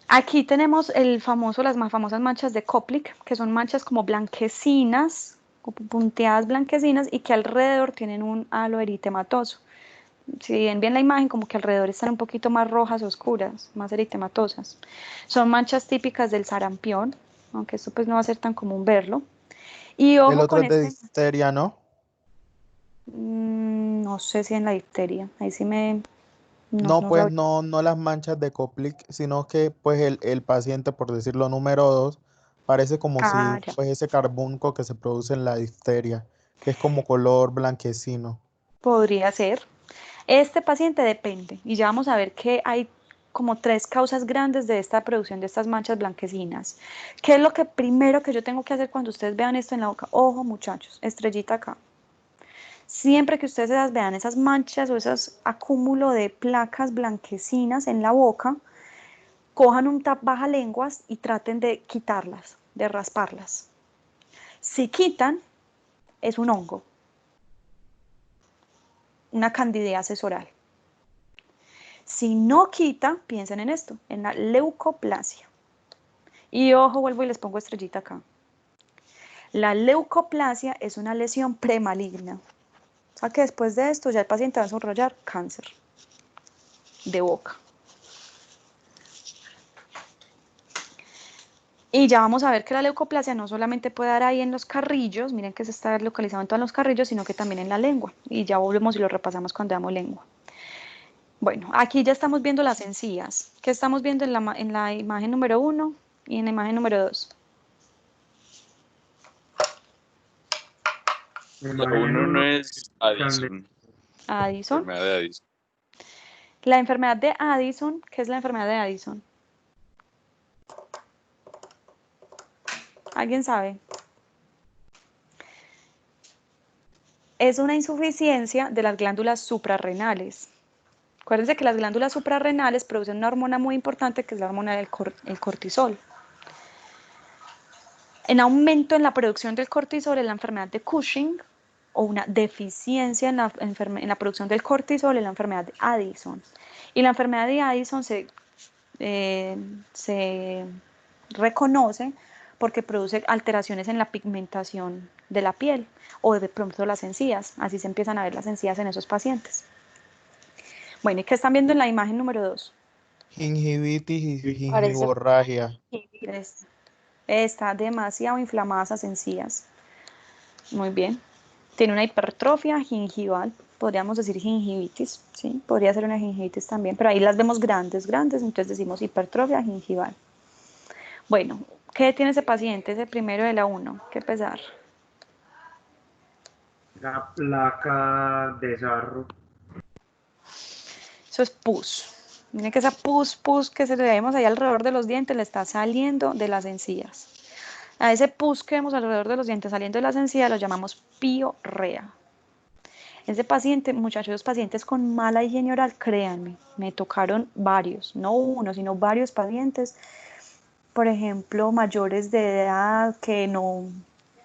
Speaker 1: Aquí tenemos las más famosas manchas de Koplik, que son manchas como blanquecinas, como punteadas blanquecinas y que alrededor tienen un halo eritematoso. Si ven bien la imagen, como que alrededor están un poquito más rojas, oscuras, más eritematosas. Son manchas típicas del sarampión, aunque esto pues no va a ser tan común verlo. Y
Speaker 4: El
Speaker 1: ojo
Speaker 4: otro
Speaker 1: con
Speaker 4: es de difteria, ¿no?
Speaker 1: no sé si en la difteria, ahí sí me
Speaker 4: No,
Speaker 1: no
Speaker 4: pues
Speaker 1: sabría.
Speaker 4: no las manchas de Koplik, sino que pues el paciente, por decirlo número 2, parece como si
Speaker 1: Ah, ya.
Speaker 4: pues ese carbunco que se produce en la difteria, que es como color blanquecino.
Speaker 1: Podría ser. Este paciente depende, y ya vamos a ver que hay como tres causas grandes de esta producción de estas manchas blanquecinas. ¿Qué es lo que primero que yo tengo que hacer cuando ustedes vean esto en la boca? Ojo, muchachos, estrellita acá. Siempre que ustedes vean esas manchas o esos acúmulo de placas blanquecinas en la boca, cojan un tap baja lenguas y traten de quitarlas, de rasparlas. Si quitan, es un hongo, una candidiasis oral. Si no quita, piensen en esto, en la leucoplasia. Y ojo, vuelvo y les pongo estrellita acá. La leucoplasia es una lesión premaligna. O sea que después de esto ya el paciente va a desarrollar cáncer de boca. Y ya vamos a ver que la leucoplasia no solamente puede dar ahí en los carrillos, miren que se está localizado en todos los carrillos, sino que también en la lengua. Y ya volvemos y lo repasamos cuando damos lengua. Bueno, aquí ya estamos viendo las encías. ¿Qué estamos viendo en la imagen número 1 y en la imagen número 2?
Speaker 9: Me
Speaker 6: La uno
Speaker 9: imagino
Speaker 6: no
Speaker 9: uno
Speaker 6: es
Speaker 9: candela.
Speaker 6: Addison,
Speaker 1: Addison.
Speaker 6: enfermedad de Addison.
Speaker 1: La enfermedad de Addison, ¿qué es la enfermedad de Addison? ¿Alguien sabe? Es una insuficiencia de las glándulas suprarrenales. Acuérdense que las glándulas suprarrenales producen una hormona muy importante que es la hormona del cortisol. En aumento en la producción del cortisol es la enfermedad de Cushing o una deficiencia en la producción del cortisol es la enfermedad de Addison. Y la enfermedad de Addison se reconoce porque produce alteraciones en la pigmentación de la piel o de pronto las encías. Así se empiezan a ver las encías en esos pacientes. Bueno, ¿y qué están viendo en la imagen número 2?
Speaker 4: Gingivitis y
Speaker 2: Parece
Speaker 4: gingivorragia.
Speaker 1: Está demasiado inflamadas esas encías. Muy bien. Tiene una hipertrofia gingival, podríamos decir gingivitis, ¿sí? Podría ser una gingivitis también, pero ahí las vemos grandes, grandes, entonces decimos hipertrofia gingival. Bueno, ¿qué tiene ese paciente, ese primero de la 1? ¿Qué pesar?
Speaker 9: La placa de sarro.
Speaker 1: Eso es pus. Miren que esa pus que se le vemos ahí alrededor de los dientes le está saliendo de las encías. A ese pus que vemos alrededor de los dientes saliendo de las encías lo llamamos piorrea. Ese paciente, muchachos, los pacientes con mala higiene oral, créanme, me tocaron varios, no uno, sino varios pacientes, por ejemplo, mayores de edad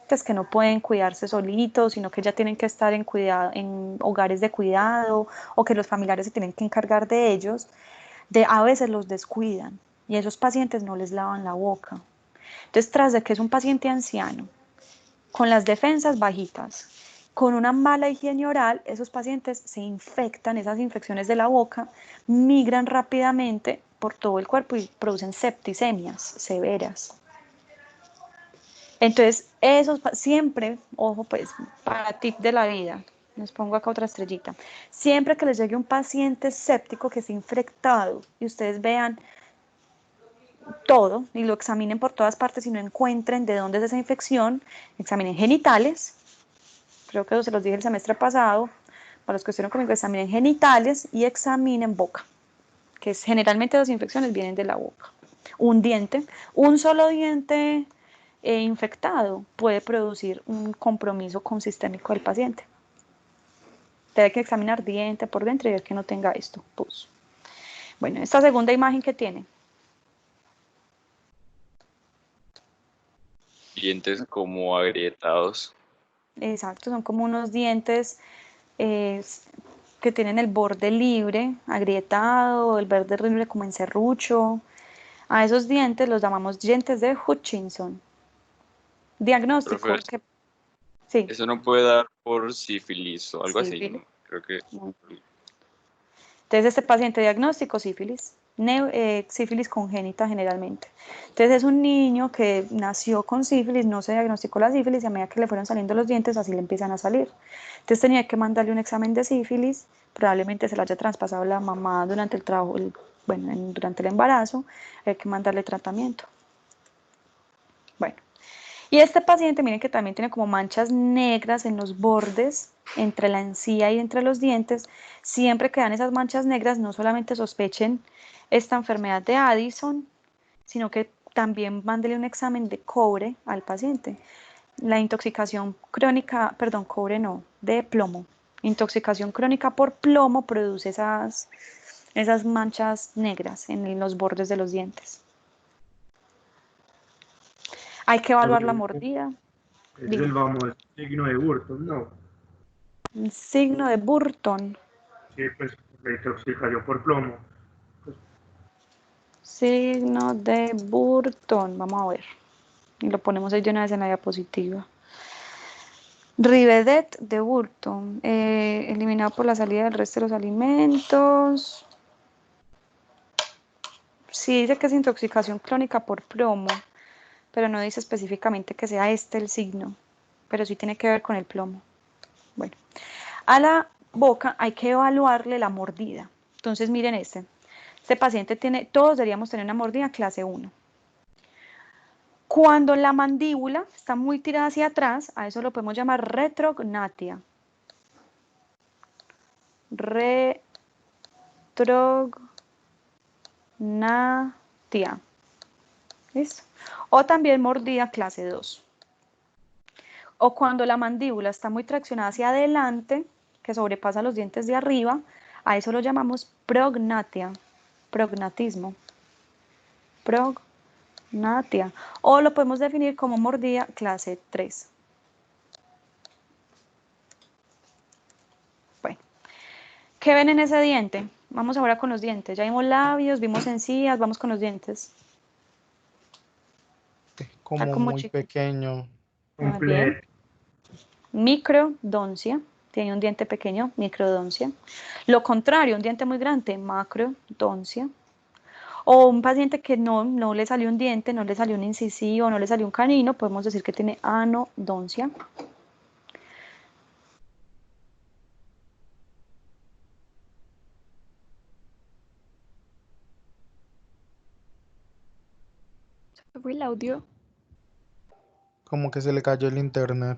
Speaker 1: pues que no pueden cuidarse solitos, sino que ya tienen que estar en hogares de cuidado o que los familiares se tienen que encargar de ellos, a veces los descuidan y esos pacientes no les lavan la boca. Entonces, tras de que es un paciente anciano, con las defensas bajitas, con una mala higiene oral, esos pacientes se infectan, esas infecciones de la boca migran rápidamente por todo el cuerpo y producen septicemias severas. Entonces, siempre, ojo pues, para tip de la vida, les pongo acá otra estrellita, siempre que les llegue un paciente séptico que esté infectado y ustedes vean todo y lo examinen por todas partes y no encuentren de dónde es esa infección, examinen genitales, creo que eso se los dije el semestre pasado, para los que estuvieron conmigo, examinen genitales y examinen boca, que generalmente las infecciones vienen de la boca. Un diente, un solo diente infectado puede producir un compromiso con sistémico del paciente. Debe que examinar diente por dentro y ver que no tenga esto. Pues. Bueno, esta segunda imagen que tiene.
Speaker 6: Dientes como agrietados.
Speaker 1: Exacto, son como unos dientes que tienen el borde libre, agrietado, el borde libre como en serrucho. A esos dientes los llamamos dientes de Hutchinson. Diagnóstico,
Speaker 6: Profe,
Speaker 1: sí,
Speaker 6: eso no puede dar por sífilis o algo así,
Speaker 1: sífilis.
Speaker 6: ¿no? Creo que
Speaker 1: Entonces este paciente diagnóstico sífilis. sífilis congénita generalmente. Entonces es un niño que nació con sífilis, no se diagnosticó la sífilis y a medida que le fueron saliendo los dientes así le empiezan a salir. Entonces tenía que mandarle un examen de sífilis, probablemente se lo haya traspasado la mamá durante el trabajo, bueno, durante el embarazo, hay que mandarle tratamiento. Bueno, y este paciente, miren que también tiene como manchas negras en los bordes, entre la encía y entre los dientes. Siempre que dan esas manchas negras, no solamente sospechen esta enfermedad de Addison, sino que también mándele un examen de cobre al paciente. La intoxicación crónica, perdón, cobre no, de plomo. Intoxicación crónica por plomo produce esas manchas negras en los bordes de los dientes. Hay que evaluar la mordida.
Speaker 9: Es el famoso signo de Burton, ¿no?
Speaker 1: Un signo de Burton.
Speaker 9: Sí, pues la intoxicación por plomo.
Speaker 1: Signo de Burton. Vamos a ver. Y lo ponemos ahí de una vez en la diapositiva. Rivedet de Burton. Eliminado por la salida del resto de los alimentos. Sí dice que es intoxicación crónica por plomo, pero no dice específicamente que sea este el signo, pero sí tiene que ver con el plomo. Bueno, a la boca hay que evaluarle la mordida. Entonces miren este paciente tiene, todos deberíamos tener una mordida clase 1. Cuando la mandíbula está muy tirada hacia atrás, a eso lo podemos llamar retrognatia. Retrognatia. ¿Listo? O también mordida clase 2. O cuando la mandíbula está muy traccionada hacia adelante, que sobrepasa los dientes de arriba, a eso lo llamamos prognatia, prognatismo. Prognatia. O lo podemos definir como mordida clase 3. Bueno, ¿qué ven en ese diente? Vamos ahora con los dientes. Ya vimos labios, vimos encías, vamos con los dientes.
Speaker 4: Es como muy
Speaker 1: chiquito.
Speaker 4: pequeño.
Speaker 1: Bien. Microdoncia. Tiene un diente pequeño, microdoncia. Lo contrario, un diente muy grande, macrodoncia. O un paciente que no le salió un diente, no le salió un incisivo, no le salió un canino, podemos decir que tiene anodoncia.
Speaker 3: ¿Se fue el audio?
Speaker 4: Como que se le cayó el internet.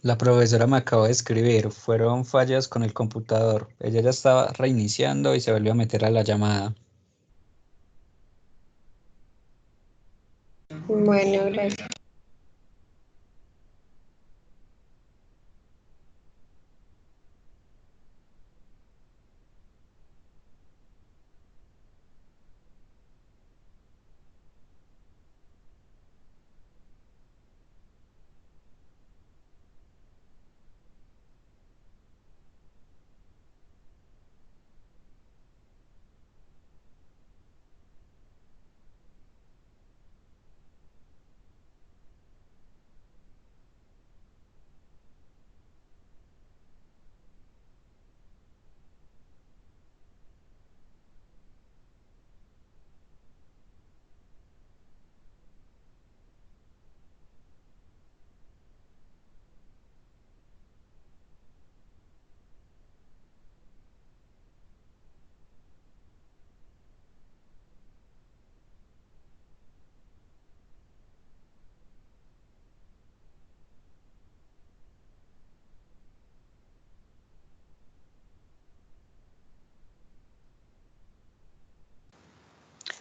Speaker 5: La profesora me acabó de escribir, fueron fallas con el computador. Ella ya estaba reiniciando y se volvió a meter a la llamada.
Speaker 10: Bueno, gracias.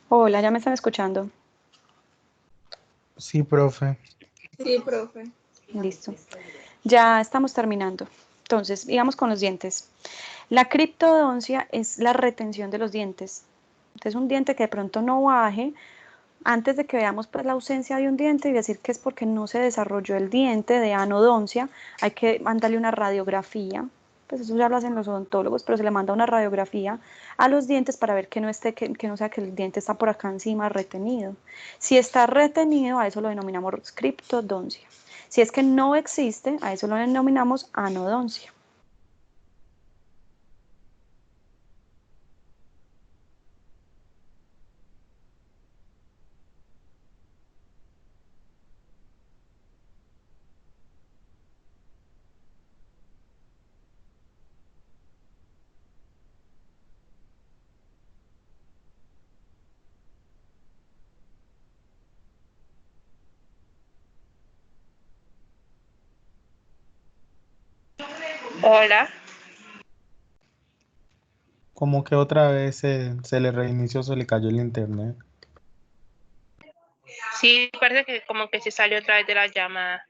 Speaker 1: Hola, ¿ya me están escuchando?
Speaker 4: Sí, profe.
Speaker 10: Sí, profe.
Speaker 1: Listo. Ya estamos terminando. Entonces, íbamos con los dientes. La criptodoncia es la retención de los dientes. Entonces, un diente que de pronto no baje, antes de que veamos pues la ausencia de un diente y decir que es porque no se desarrolló el diente de anodoncia, hay que mandarle una radiografía. Pues eso ya lo hacen los odontólogos, pero se le manda una radiografía a los dientes para ver que no esté, que no sea que el diente está por acá encima retenido. Si está retenido, a eso lo denominamos criptodoncia. Si es que no existe, a eso lo denominamos anodoncia.
Speaker 12: Hola.
Speaker 4: Como que otra vez se le reinició, se le cayó el internet.
Speaker 12: Sí, parece que como que se salió otra vez de la llamada.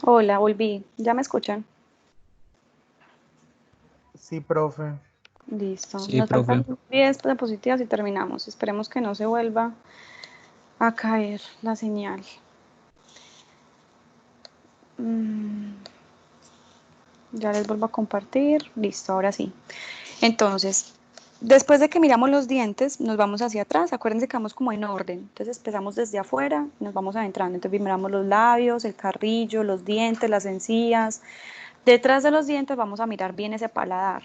Speaker 1: Hola, volví. ¿Ya me escuchan?
Speaker 4: Sí, profe.
Speaker 1: Listo.
Speaker 5: Sí,
Speaker 1: Nos
Speaker 5: profe.
Speaker 1: faltan 10 diapositivas y terminamos. Esperemos que no se vuelva a caer la señal. Ya les vuelvo a compartir. Listo, ahora sí. Entonces, después de que miramos los dientes, nos vamos hacia atrás. Acuérdense que vamos como en orden. Entonces empezamos desde afuera y nos vamos adentrando. Entonces miramos los labios, el carrillo, los dientes, las encías, Detrás de los dientes vamos a mirar bien ese paladar.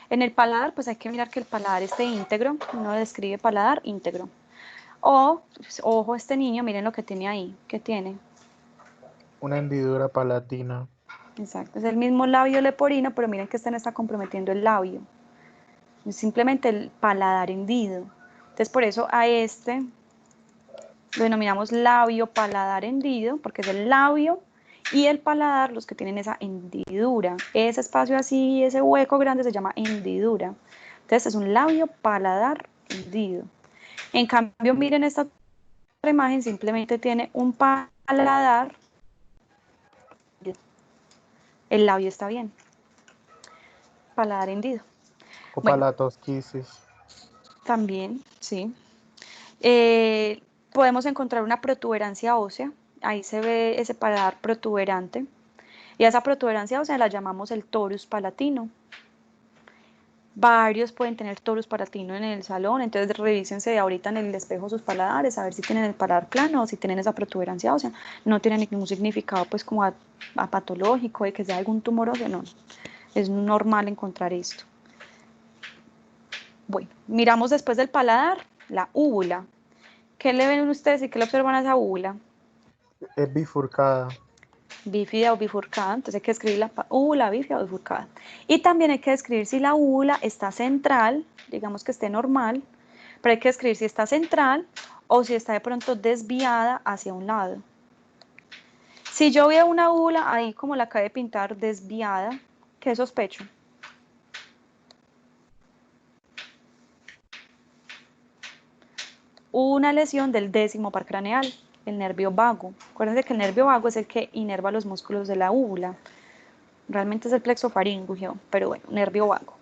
Speaker 1: En el paladar, pues hay que mirar que el paladar esté íntegro. Uno describe paladar íntegro. O, pues, ojo, este niño, miren lo que tiene ahí. ¿Qué tiene?
Speaker 4: Una hendidura palatina.
Speaker 1: Exacto, es el mismo labio leporino, pero miren que este no está comprometiendo el labio. Es simplemente el paladar hendido. Entonces, por eso a este lo denominamos labio paladar hendido, porque es el labio y el paladar los que tienen esa hendidura. Ese espacio así, ese hueco grande se llama hendidura. Entonces, es un labio paladar hendido. En cambio, miren esta otra imagen, simplemente tiene un paladar. El labio está bien. Paladar hendido.
Speaker 4: O
Speaker 1: Bueno,
Speaker 4: palatosquisis.
Speaker 1: también, sí. Podemos encontrar una protuberancia ósea. Ahí se ve ese paladar protuberante. Y a esa protuberancia ósea la llamamos el torus palatino. Varios pueden tener torus palatino en el salón, entonces revísense ahorita en el espejo sus paladares, a ver si tienen el paladar plano o si tienen esa protuberancia ósea. No tiene ningún significado pues como a patológico de que sea algún tumor óseo, no. Es normal encontrar esto. Bueno, miramos después del paladar, la úvula. ¿Qué le ven ustedes y qué le observan a esa úvula?
Speaker 4: Es bifurcada.
Speaker 1: Bífida o bifurcada, entonces hay que escribir la úvula bífida o bifurcada. Y también hay que describir si la úvula está central, digamos que esté normal, pero hay que describir si está central o si está de pronto desviada hacia un lado. Si yo veo una úvula ahí como la acabé de pintar desviada, ¿qué sospecho? Una lesión del décimo par craneal, el nervio vago. Acuérdense que el nervio vago es el que inerva los músculos de la úvula. Realmente es el plexo faríngeo, pero bueno, nervio vago.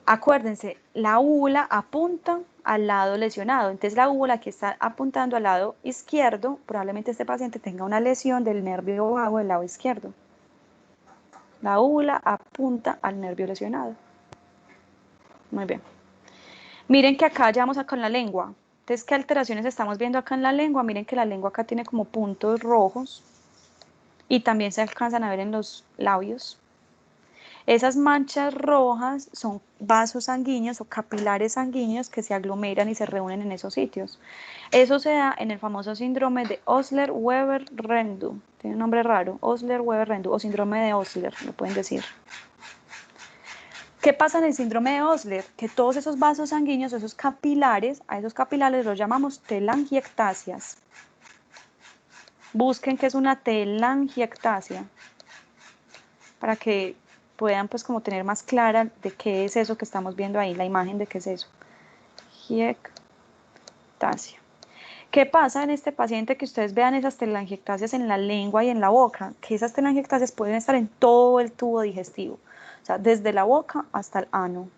Speaker 1: Acuérdense, la úvula apunta al lado lesionado. Entonces la úvula que está apuntando al lado izquierdo, probablemente este paciente tenga una lesión del nervio vago del lado izquierdo. La úvula apunta al nervio lesionado. Muy bien. Miren que acá ya vamos con la lengua. Entonces, ¿qué alteraciones estamos viendo acá en la lengua? Miren que la lengua acá tiene como puntos rojos y también se alcanzan a ver en los labios. Esas manchas rojas son vasos sanguíneos o capilares sanguíneos que se aglomeran y se reúnen en esos sitios. Eso se da en el famoso síndrome de Osler-Weber-Rendu. Tiene un nombre raro, Osler-Weber-Rendu o síndrome de Osler, lo pueden decir. ¿Qué pasa en el síndrome de Osler? Que todos esos vasos sanguíneos, esos capilares, a esos capilares los llamamos telangiectasias. Busquen qué es una telangiectasia para que puedan pues como tener más clara de qué es eso que estamos viendo ahí, la imagen de qué es eso. Giectasia. ¿Qué pasa en este paciente que ustedes vean esas telangiectasias en la lengua y en la boca? Que esas telangiectasias pueden estar en todo el tubo digestivo, o sea, desde la boca hasta el ano,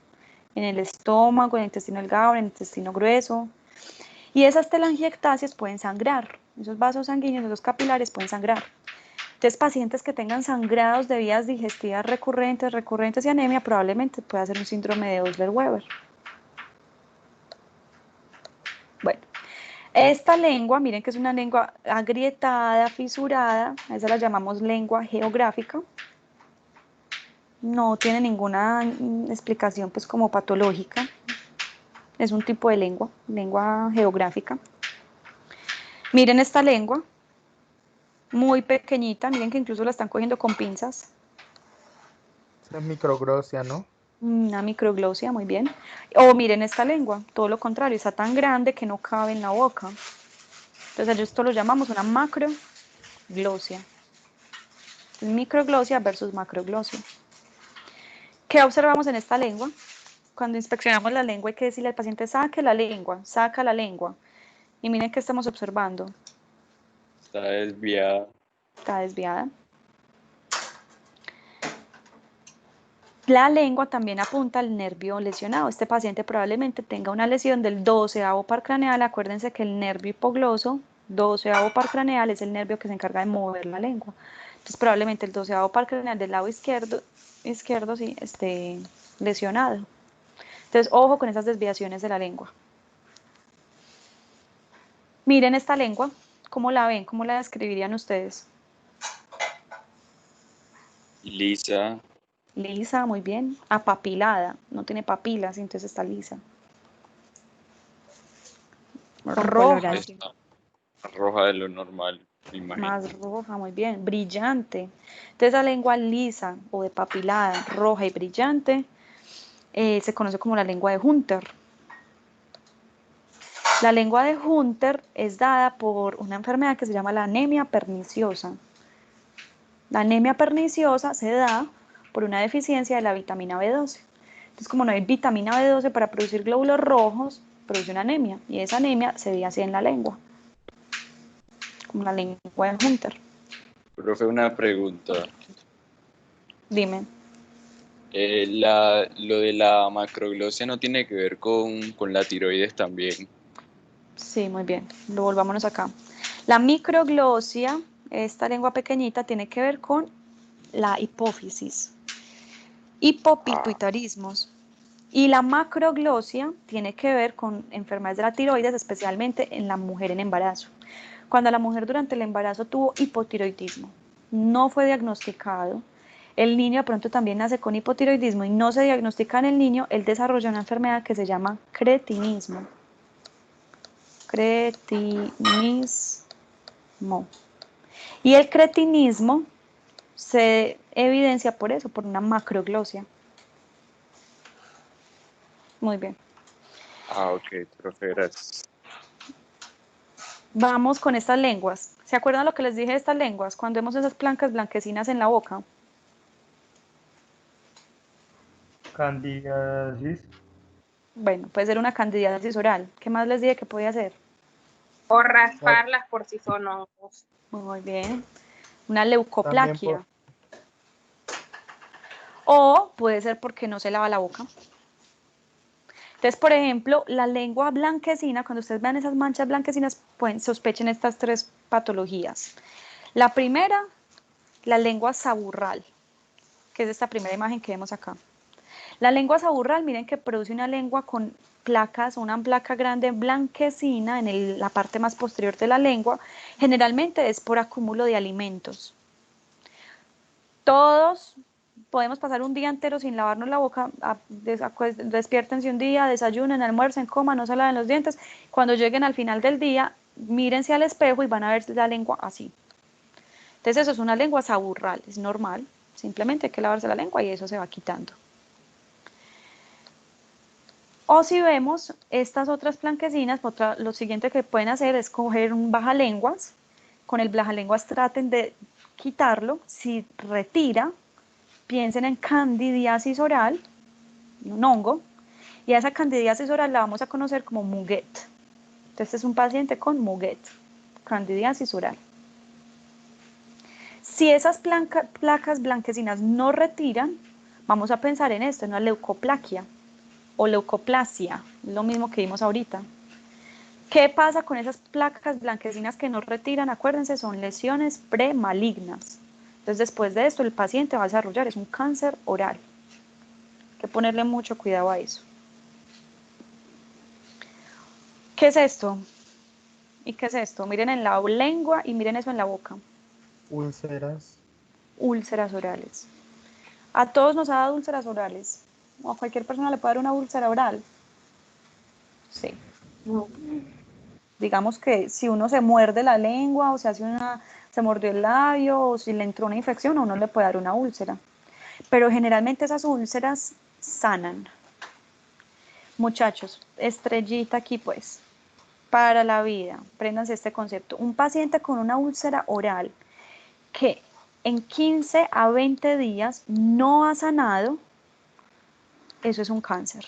Speaker 1: en el estómago, en el intestino delgado, en el intestino grueso. Y esas telangiectasias pueden sangrar, esos vasos sanguíneos, esos capilares pueden sangrar. Entonces, pacientes que tengan sangrados de vías digestivas recurrentes y anemia, probablemente pueda ser un síndrome de Osler-Weber. Bueno, esta lengua, miren que es una lengua agrietada, fisurada, a esa la llamamos lengua geográfica. No tiene ninguna explicación pues como patológica. Es un tipo de lengua, lengua geográfica. Miren esta lengua, muy pequeñita, miren que incluso la están cogiendo con pinzas.
Speaker 4: Es microglosia, ¿no?
Speaker 1: Una microglosia, muy bien. O miren esta lengua, todo lo contrario, está tan grande que no cabe en la boca. Entonces esto lo llamamos una macroglosia. Microglosia versus macroglosia. ¿Qué observamos en esta lengua? Cuando inspeccionamos la lengua hay que decirle al paciente, saque la lengua, saca la lengua. Y miren qué estamos observando.
Speaker 6: Está desviada.
Speaker 1: Está desviada. La lengua también apunta al nervio lesionado. Este paciente probablemente tenga una lesión del 12º par craneal. Acuérdense que el nervio hipogloso, 12º par craneal, es el nervio que se encarga de mover la lengua. Entonces probablemente el 12º par craneal del lado izquierdo sí, esté lesionado. Entonces ojo con esas desviaciones de la lengua. Miren esta lengua, ¿cómo la ven? ¿Cómo la describirían ustedes?
Speaker 6: Lisa.
Speaker 1: Lisa, muy bien. Apapilada, no tiene papilas, entonces está lisa.
Speaker 11: Con
Speaker 1: Roja,
Speaker 11: coloración.
Speaker 6: Está roja de lo normal, me imagino.
Speaker 1: más roja, muy bien. Brillante. Entonces la lengua lisa o depapilada, roja y brillante, se conoce como la lengua de Hunter. La lengua de Hunter es dada por una enfermedad que se llama la anemia perniciosa. La anemia perniciosa se da por una deficiencia de la vitamina B12. Entonces, como no hay vitamina B12 para producir glóbulos rojos, produce una anemia. Y esa anemia se ve así en la lengua, como la lengua de Hunter.
Speaker 6: Profe, una pregunta.
Speaker 1: Dime.
Speaker 6: Lo de la macroglosia no tiene que ver con la tiroides también.
Speaker 1: Sí, muy bien. Volvámonos acá. La microglosia, esta lengua pequeñita, tiene que ver con la hipófisis, hipopituitarismos. Y la macroglosia tiene que ver con enfermedades de la tiroides, especialmente en la mujer en embarazo. Cuando la mujer durante el embarazo tuvo hipotiroidismo, no fue diagnosticado, el niño de pronto también nace con hipotiroidismo y no se diagnostica en el niño, él desarrolla una enfermedad que se llama cretinismo. Cretinismo. Y el cretinismo se evidencia por eso, por una macroglosia. Muy bien.
Speaker 6: Ok, profe, gracias.
Speaker 1: Vamos con estas lenguas. ¿Se acuerdan lo que les dije de estas lenguas? Cuando vemos esas blancas blanquecinas en la boca.
Speaker 9: Candidiasis.
Speaker 1: Bueno, puede ser una candidiasis oral. ¿Qué más les dije que podía ser?
Speaker 12: O rasparlas por si son hongos.
Speaker 1: Muy bien. Una
Speaker 4: También
Speaker 1: leucoplaquia. O puede ser porque no se lava la boca. Entonces, por ejemplo, la lengua blanquecina, cuando ustedes vean esas manchas blanquecinas, sospechen estas tres patologías. La primera, la lengua saburral, que es esta primera imagen que vemos acá. La lengua saburral, miren que produce una lengua con placas, una placa grande blanquecina en la parte más posterior de la lengua. Generalmente es por acúmulo de alimentos. Todos podemos pasar un día entero sin lavarnos la boca, despiértense un día, desayunen, almuercen, coman, no se laven los dientes. Cuando lleguen al final del día, mírense al espejo y van a ver la lengua así. Entonces eso es una lengua saburral, es normal, simplemente hay que lavarse la lengua y eso se va quitando. O si vemos estas otras blanquecinas, lo siguiente que pueden hacer es coger un bajalenguas, con el bajalenguas traten de quitarlo, si retira, piensen en candidiasis oral, un hongo, y a esa candidiasis oral la vamos a conocer como muguet. Entonces es un paciente con muguet, candidiasis oral. Si esas placas blanquecinas no retiran, vamos a pensar en esto, en una leucoplaquia o leucoplasia, lo mismo que vimos ahorita. ¿Qué pasa con esas placas blanquecinas que no retiran? Acuérdense, son lesiones premalignas. Entonces, después de esto, el paciente va a desarrollar, es un cáncer oral. Hay que ponerle mucho cuidado a eso. ¿Qué es esto? ¿Y qué es esto? Miren en la lengua y miren eso en la boca.
Speaker 4: úlceras.
Speaker 1: Úlceras orales. A todos nos ha dado úlceras orales. O a cualquier persona le puede dar una úlcera oral. Sí. Digamos que si uno se muerde la lengua o se mordió el labio o si le entró una infección, a uno le puede dar una úlcera. Pero generalmente esas úlceras sanan. Muchachos, estrellita aquí pues, para la vida, préndanse este concepto. Un paciente con una úlcera oral que en 15 a 20 días no ha sanado, eso es un cáncer.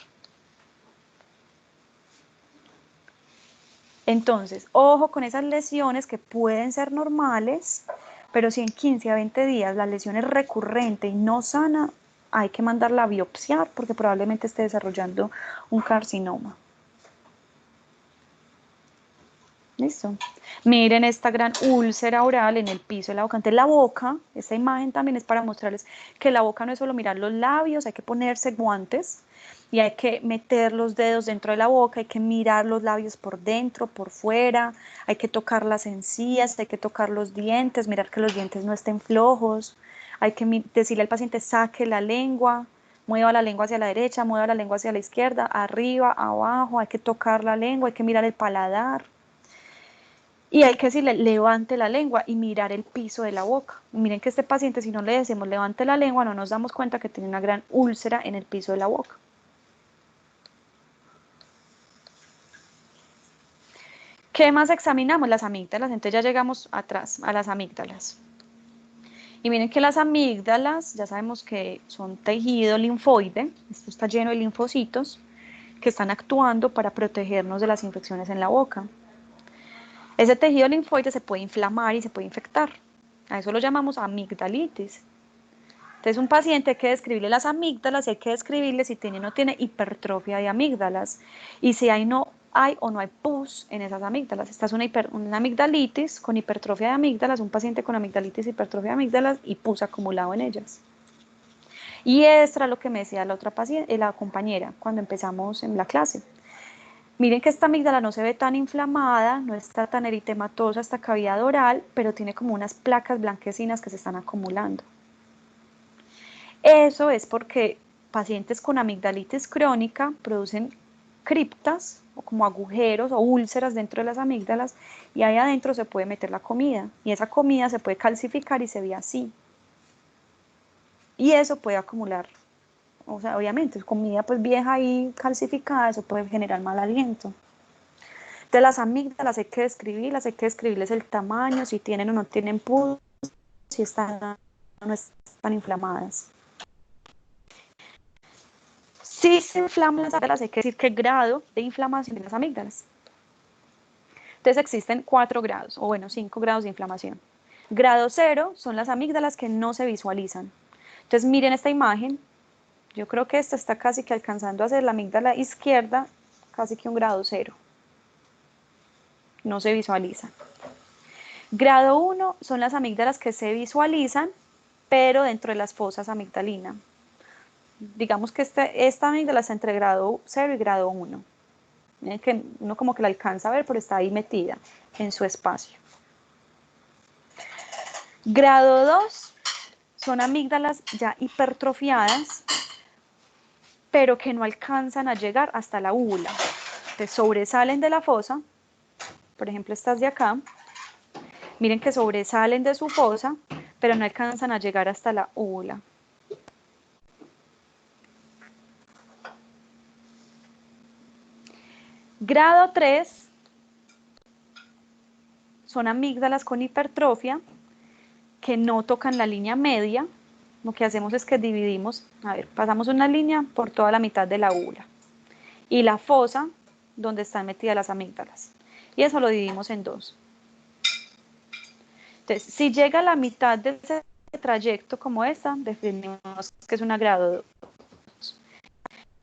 Speaker 1: Entonces, ojo con esas lesiones que pueden ser normales, pero si en 15 a 20 días la lesión es recurrente y no sana, hay que mandarla a biopsiar porque probablemente esté desarrollando un carcinoma. ¿Listo? Miren esta gran úlcera oral en el piso de la boca. Entonces la boca, esta imagen también es para mostrarles que la boca no es solo mirar los labios, hay que ponerse guantes y hay que meter los dedos dentro de la boca, hay que mirar los labios por dentro, por fuera, hay que tocar las encías, hay que tocar los dientes, mirar que los dientes no estén flojos, Hay que decirle al paciente, saque la lengua, mueva la lengua hacia la derecha, mueva la lengua hacia la izquierda, arriba, abajo, hay que tocar la lengua, hay que mirar el paladar. Y hay que decirle, levante la lengua y mirar el piso de la boca. Miren que este paciente, si no le decimos levante la lengua, no nos damos cuenta que tiene una gran úlcera en el piso de la boca. ¿Qué más examinamos? Las amígdalas. Entonces ya llegamos atrás, a las amígdalas. Y miren que las amígdalas, ya sabemos que son tejido linfoide, esto está lleno de linfocitos, que están actuando para protegernos de las infecciones en la boca. Ese tejido linfoide se puede inflamar y se puede infectar. A eso lo llamamos amigdalitis. Entonces, un paciente hay que describirle las amígdalas y hay que describirle si tiene o no tiene hipertrofia de amígdalas. Y si hay o no hay pus en esas amígdalas. Esta es una amigdalitis con hipertrofia de amígdalas, un paciente con amigdalitis, hipertrofia de amígdalas y pus acumulado en ellas. Y esto era lo que me decía la otra paciente, la compañera, cuando empezamos en la clase. Miren que esta amígdala no se ve tan inflamada, no está tan eritematosa, esta cavidad oral, pero tiene como unas placas blanquecinas que se están acumulando. Eso es porque pacientes con amigdalitis crónica producen criptas o como agujeros o úlceras dentro de las amígdalas y ahí adentro se puede meter la comida y esa comida se puede calcificar y se ve así. Y eso puede acumular, o sea, obviamente, comida pues vieja y calcificada, eso puede generar mal aliento. De las amígdalas hay que describirles el tamaño, si tienen o no tienen pus, si están o no están inflamadas. Si se inflaman las amígdalas, hay que decir qué grado de inflamación de las amígdalas. Entonces existen 4 grados, o bueno, 5 grados de inflamación. Grado 0 son las amígdalas que no se visualizan. Entonces miren esta imagen, yo creo que esta está casi que alcanzando a ser la amígdala izquierda, casi que un grado 0. No se visualizan. Grado 1 son las amígdalas que se visualizan, pero dentro de las fosas amigdalinas. Digamos que esta amígdala está entre grado 0 y grado 1. Miren que uno como que la alcanza a ver, pero está ahí metida en su espacio. Grado 2 son amígdalas ya hipertrofiadas, pero que no alcanzan a llegar hasta la úvula. Entonces sobresalen de la fosa, por ejemplo estas de acá, miren que sobresalen de su fosa, pero no alcanzan a llegar hasta la úvula. Grado 3 son amígdalas con hipertrofia que no tocan la línea media. Lo que hacemos es que dividimos, pasamos una línea por toda la mitad de la úvula y la fosa donde están metidas las amígdalas. Y eso lo dividimos en 2. Entonces, si llega a la mitad de ese trayecto como esta, definimos que es una grado 2.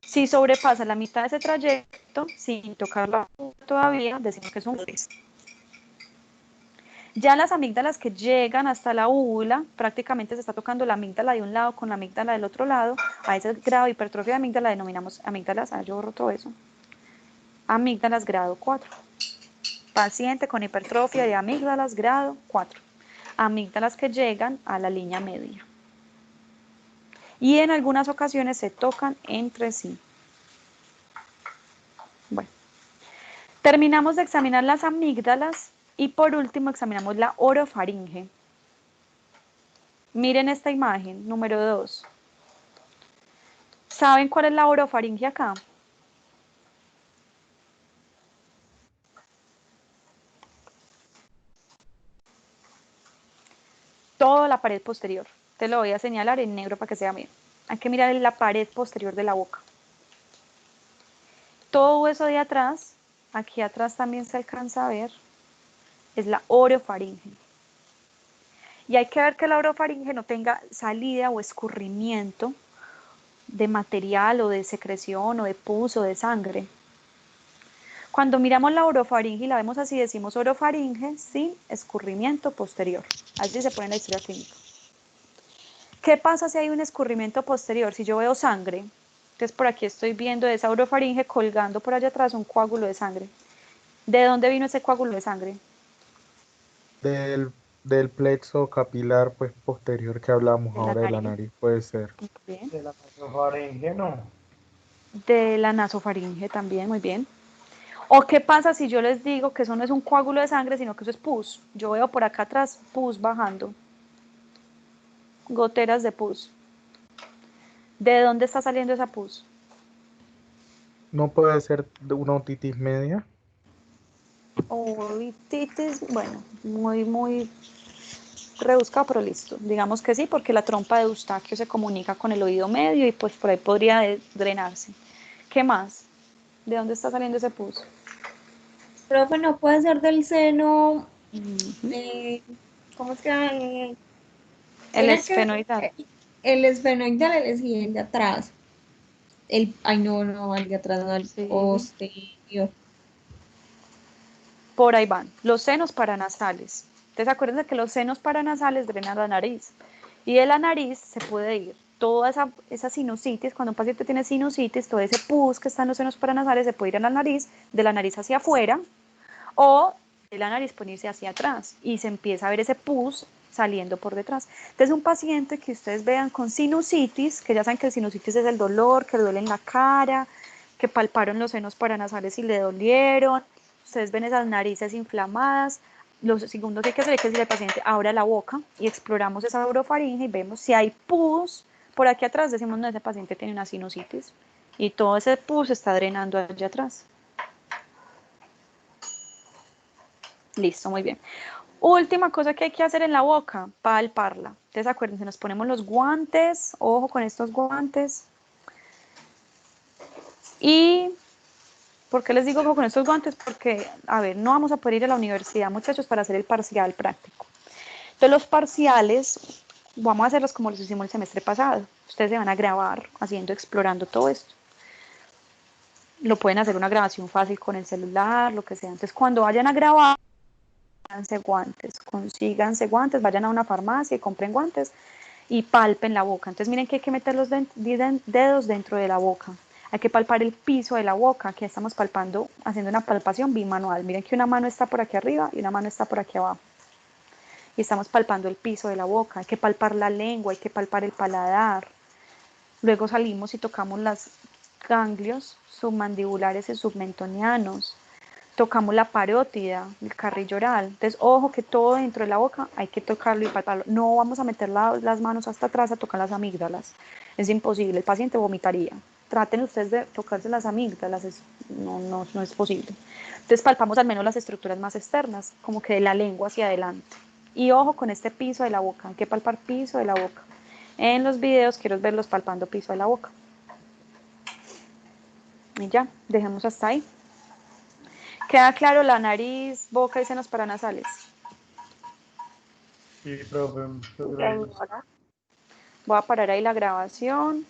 Speaker 1: Si sobrepasa la mitad de ese trayecto, sin tocarla todavía, decimos que es un 3. Ya las amígdalas que llegan hasta la úvula, prácticamente se está tocando la amígdala de un lado con la amígdala del otro lado. A ese grado de hipertrofia de amígdala denominamos amígdalas, yo borro todo eso. Amígdalas grado 4. Paciente con hipertrofia de amígdalas grado 4. Amígdalas que llegan a la línea media. Y en algunas ocasiones se tocan entre sí. Bueno, terminamos de examinar las amígdalas y por último examinamos la orofaringe. Miren esta imagen, número 2. ¿Saben cuál es la orofaringe acá? Toda la pared posterior. Te lo voy a señalar en negro para que sea bien. Hay que mirar la pared posterior de la boca. Todo eso de atrás, aquí atrás también se alcanza a ver, es la orofaringe. Y hay que ver que la orofaringe no tenga salida o escurrimiento de material o de secreción o de pus o de sangre. Cuando miramos la orofaringe y la vemos así, decimos orofaringe sin escurrimiento posterior. Así se pone en la historia clínica. ¿Qué pasa si hay un escurrimiento posterior? Si yo veo sangre, entonces por aquí estoy viendo esa orofaringe colgando por allá atrás un coágulo de sangre. ¿De dónde vino ese coágulo de sangre?
Speaker 4: Del del plexo capilar pues posterior que hablamos
Speaker 1: De la
Speaker 4: ahora de la
Speaker 1: nariz.
Speaker 4: nariz, puede ser.
Speaker 1: Muy bien.
Speaker 9: De la nasofaringe, no.
Speaker 1: De la nasofaringe también, muy bien. ¿O qué pasa si yo les digo que eso no es un coágulo de sangre, sino que eso es pus? Yo veo por acá atrás pus bajando, goteras de pus. ¿De dónde está saliendo esa pus?
Speaker 4: No puede ser de una otitis media.
Speaker 1: Otitis, bueno, muy rebuscado, pero listo. Digamos que sí, porque la trompa de Eustaquio se comunica con el oído medio y pues por ahí podría drenarse. ¿Qué más? ¿De dónde está saliendo ese pus?
Speaker 2: Profe, no puede ser del seno,
Speaker 1: Ujú.
Speaker 2: ¿cómo es que llama?
Speaker 1: El
Speaker 2: Tiene que
Speaker 1: esfenoidal.
Speaker 2: el esfenoidal, el de atrás. Ay, no, el de atrás, no, el
Speaker 1: Sí.
Speaker 2: posterior.
Speaker 1: Por ahí van. Los senos paranasales. Entonces acuérdense que los senos paranasales drenan la nariz. Y de la nariz se puede ir toda esa sinusitis. Cuando un paciente tiene sinusitis, todo ese pus que está en los senos paranasales se puede ir a la nariz, de la nariz hacia afuera, o de la nariz puede irse hacia atrás. Y se empieza a ver ese pus saliendo por detrás. Entonces un paciente que ustedes vean con sinusitis, que ya saben que el sinusitis es el dolor, que duele en la cara, que palparon los senos paranasales y le dolieron, ustedes ven esas narices inflamadas, lo segundo que hay que hacer es que si el paciente abra la boca y exploramos esa orofaringe y vemos si hay pus por aquí atrás, decimos no, ese paciente tiene una sinusitis y todo ese pus está drenando allá atrás. Listo, muy bien. Última cosa que hay que hacer en la boca, palparla. Entonces acuérdense, nos ponemos los guantes, ojo con estos guantes. Y ¿por qué les digo ojo con estos guantes? Porque, a ver, no vamos a poder ir a la universidad, muchachos, para hacer el parcial práctico. Entonces los parciales vamos a hacerlos como los hicimos el semestre pasado. Ustedes se van a grabar haciendo, explorando todo esto. Lo pueden hacer una grabación fácil con el celular, lo que sea. Entonces cuando vayan a grabar, consíganse guantes, vayan a una farmacia y compren guantes y palpen la boca. Entonces miren que hay que meter los dedos dentro de la boca. Hay que palpar el piso de la boca. Aquí estamos palpando, haciendo una palpación bimanual. Miren que una mano está por aquí arriba y una mano está por aquí abajo. Y estamos palpando el piso de la boca. Hay que palpar la lengua, hay que palpar el paladar. Luego salimos y tocamos los ganglios submandibulares y submentonianos. Tocamos la parótida, el carrillo oral. Entonces, ojo que todo dentro de la boca hay que tocarlo y palparlo. No vamos a meter las manos hasta atrás a tocar las amígdalas. Es imposible, el paciente vomitaría. Traten ustedes de tocarse las amígdalas, no es posible. Entonces, palpamos al menos las estructuras más externas, como que de la lengua hacia adelante. Y ojo con este piso de la boca, hay que palpar piso de la boca. En los videos quiero verlos palpando piso de la boca. Y ya, dejemos hasta ahí. ¿Queda claro la nariz, boca y senos paranasales?
Speaker 9: Sí, profe, muchas gracias.
Speaker 1: Voy a parar ahí la grabación.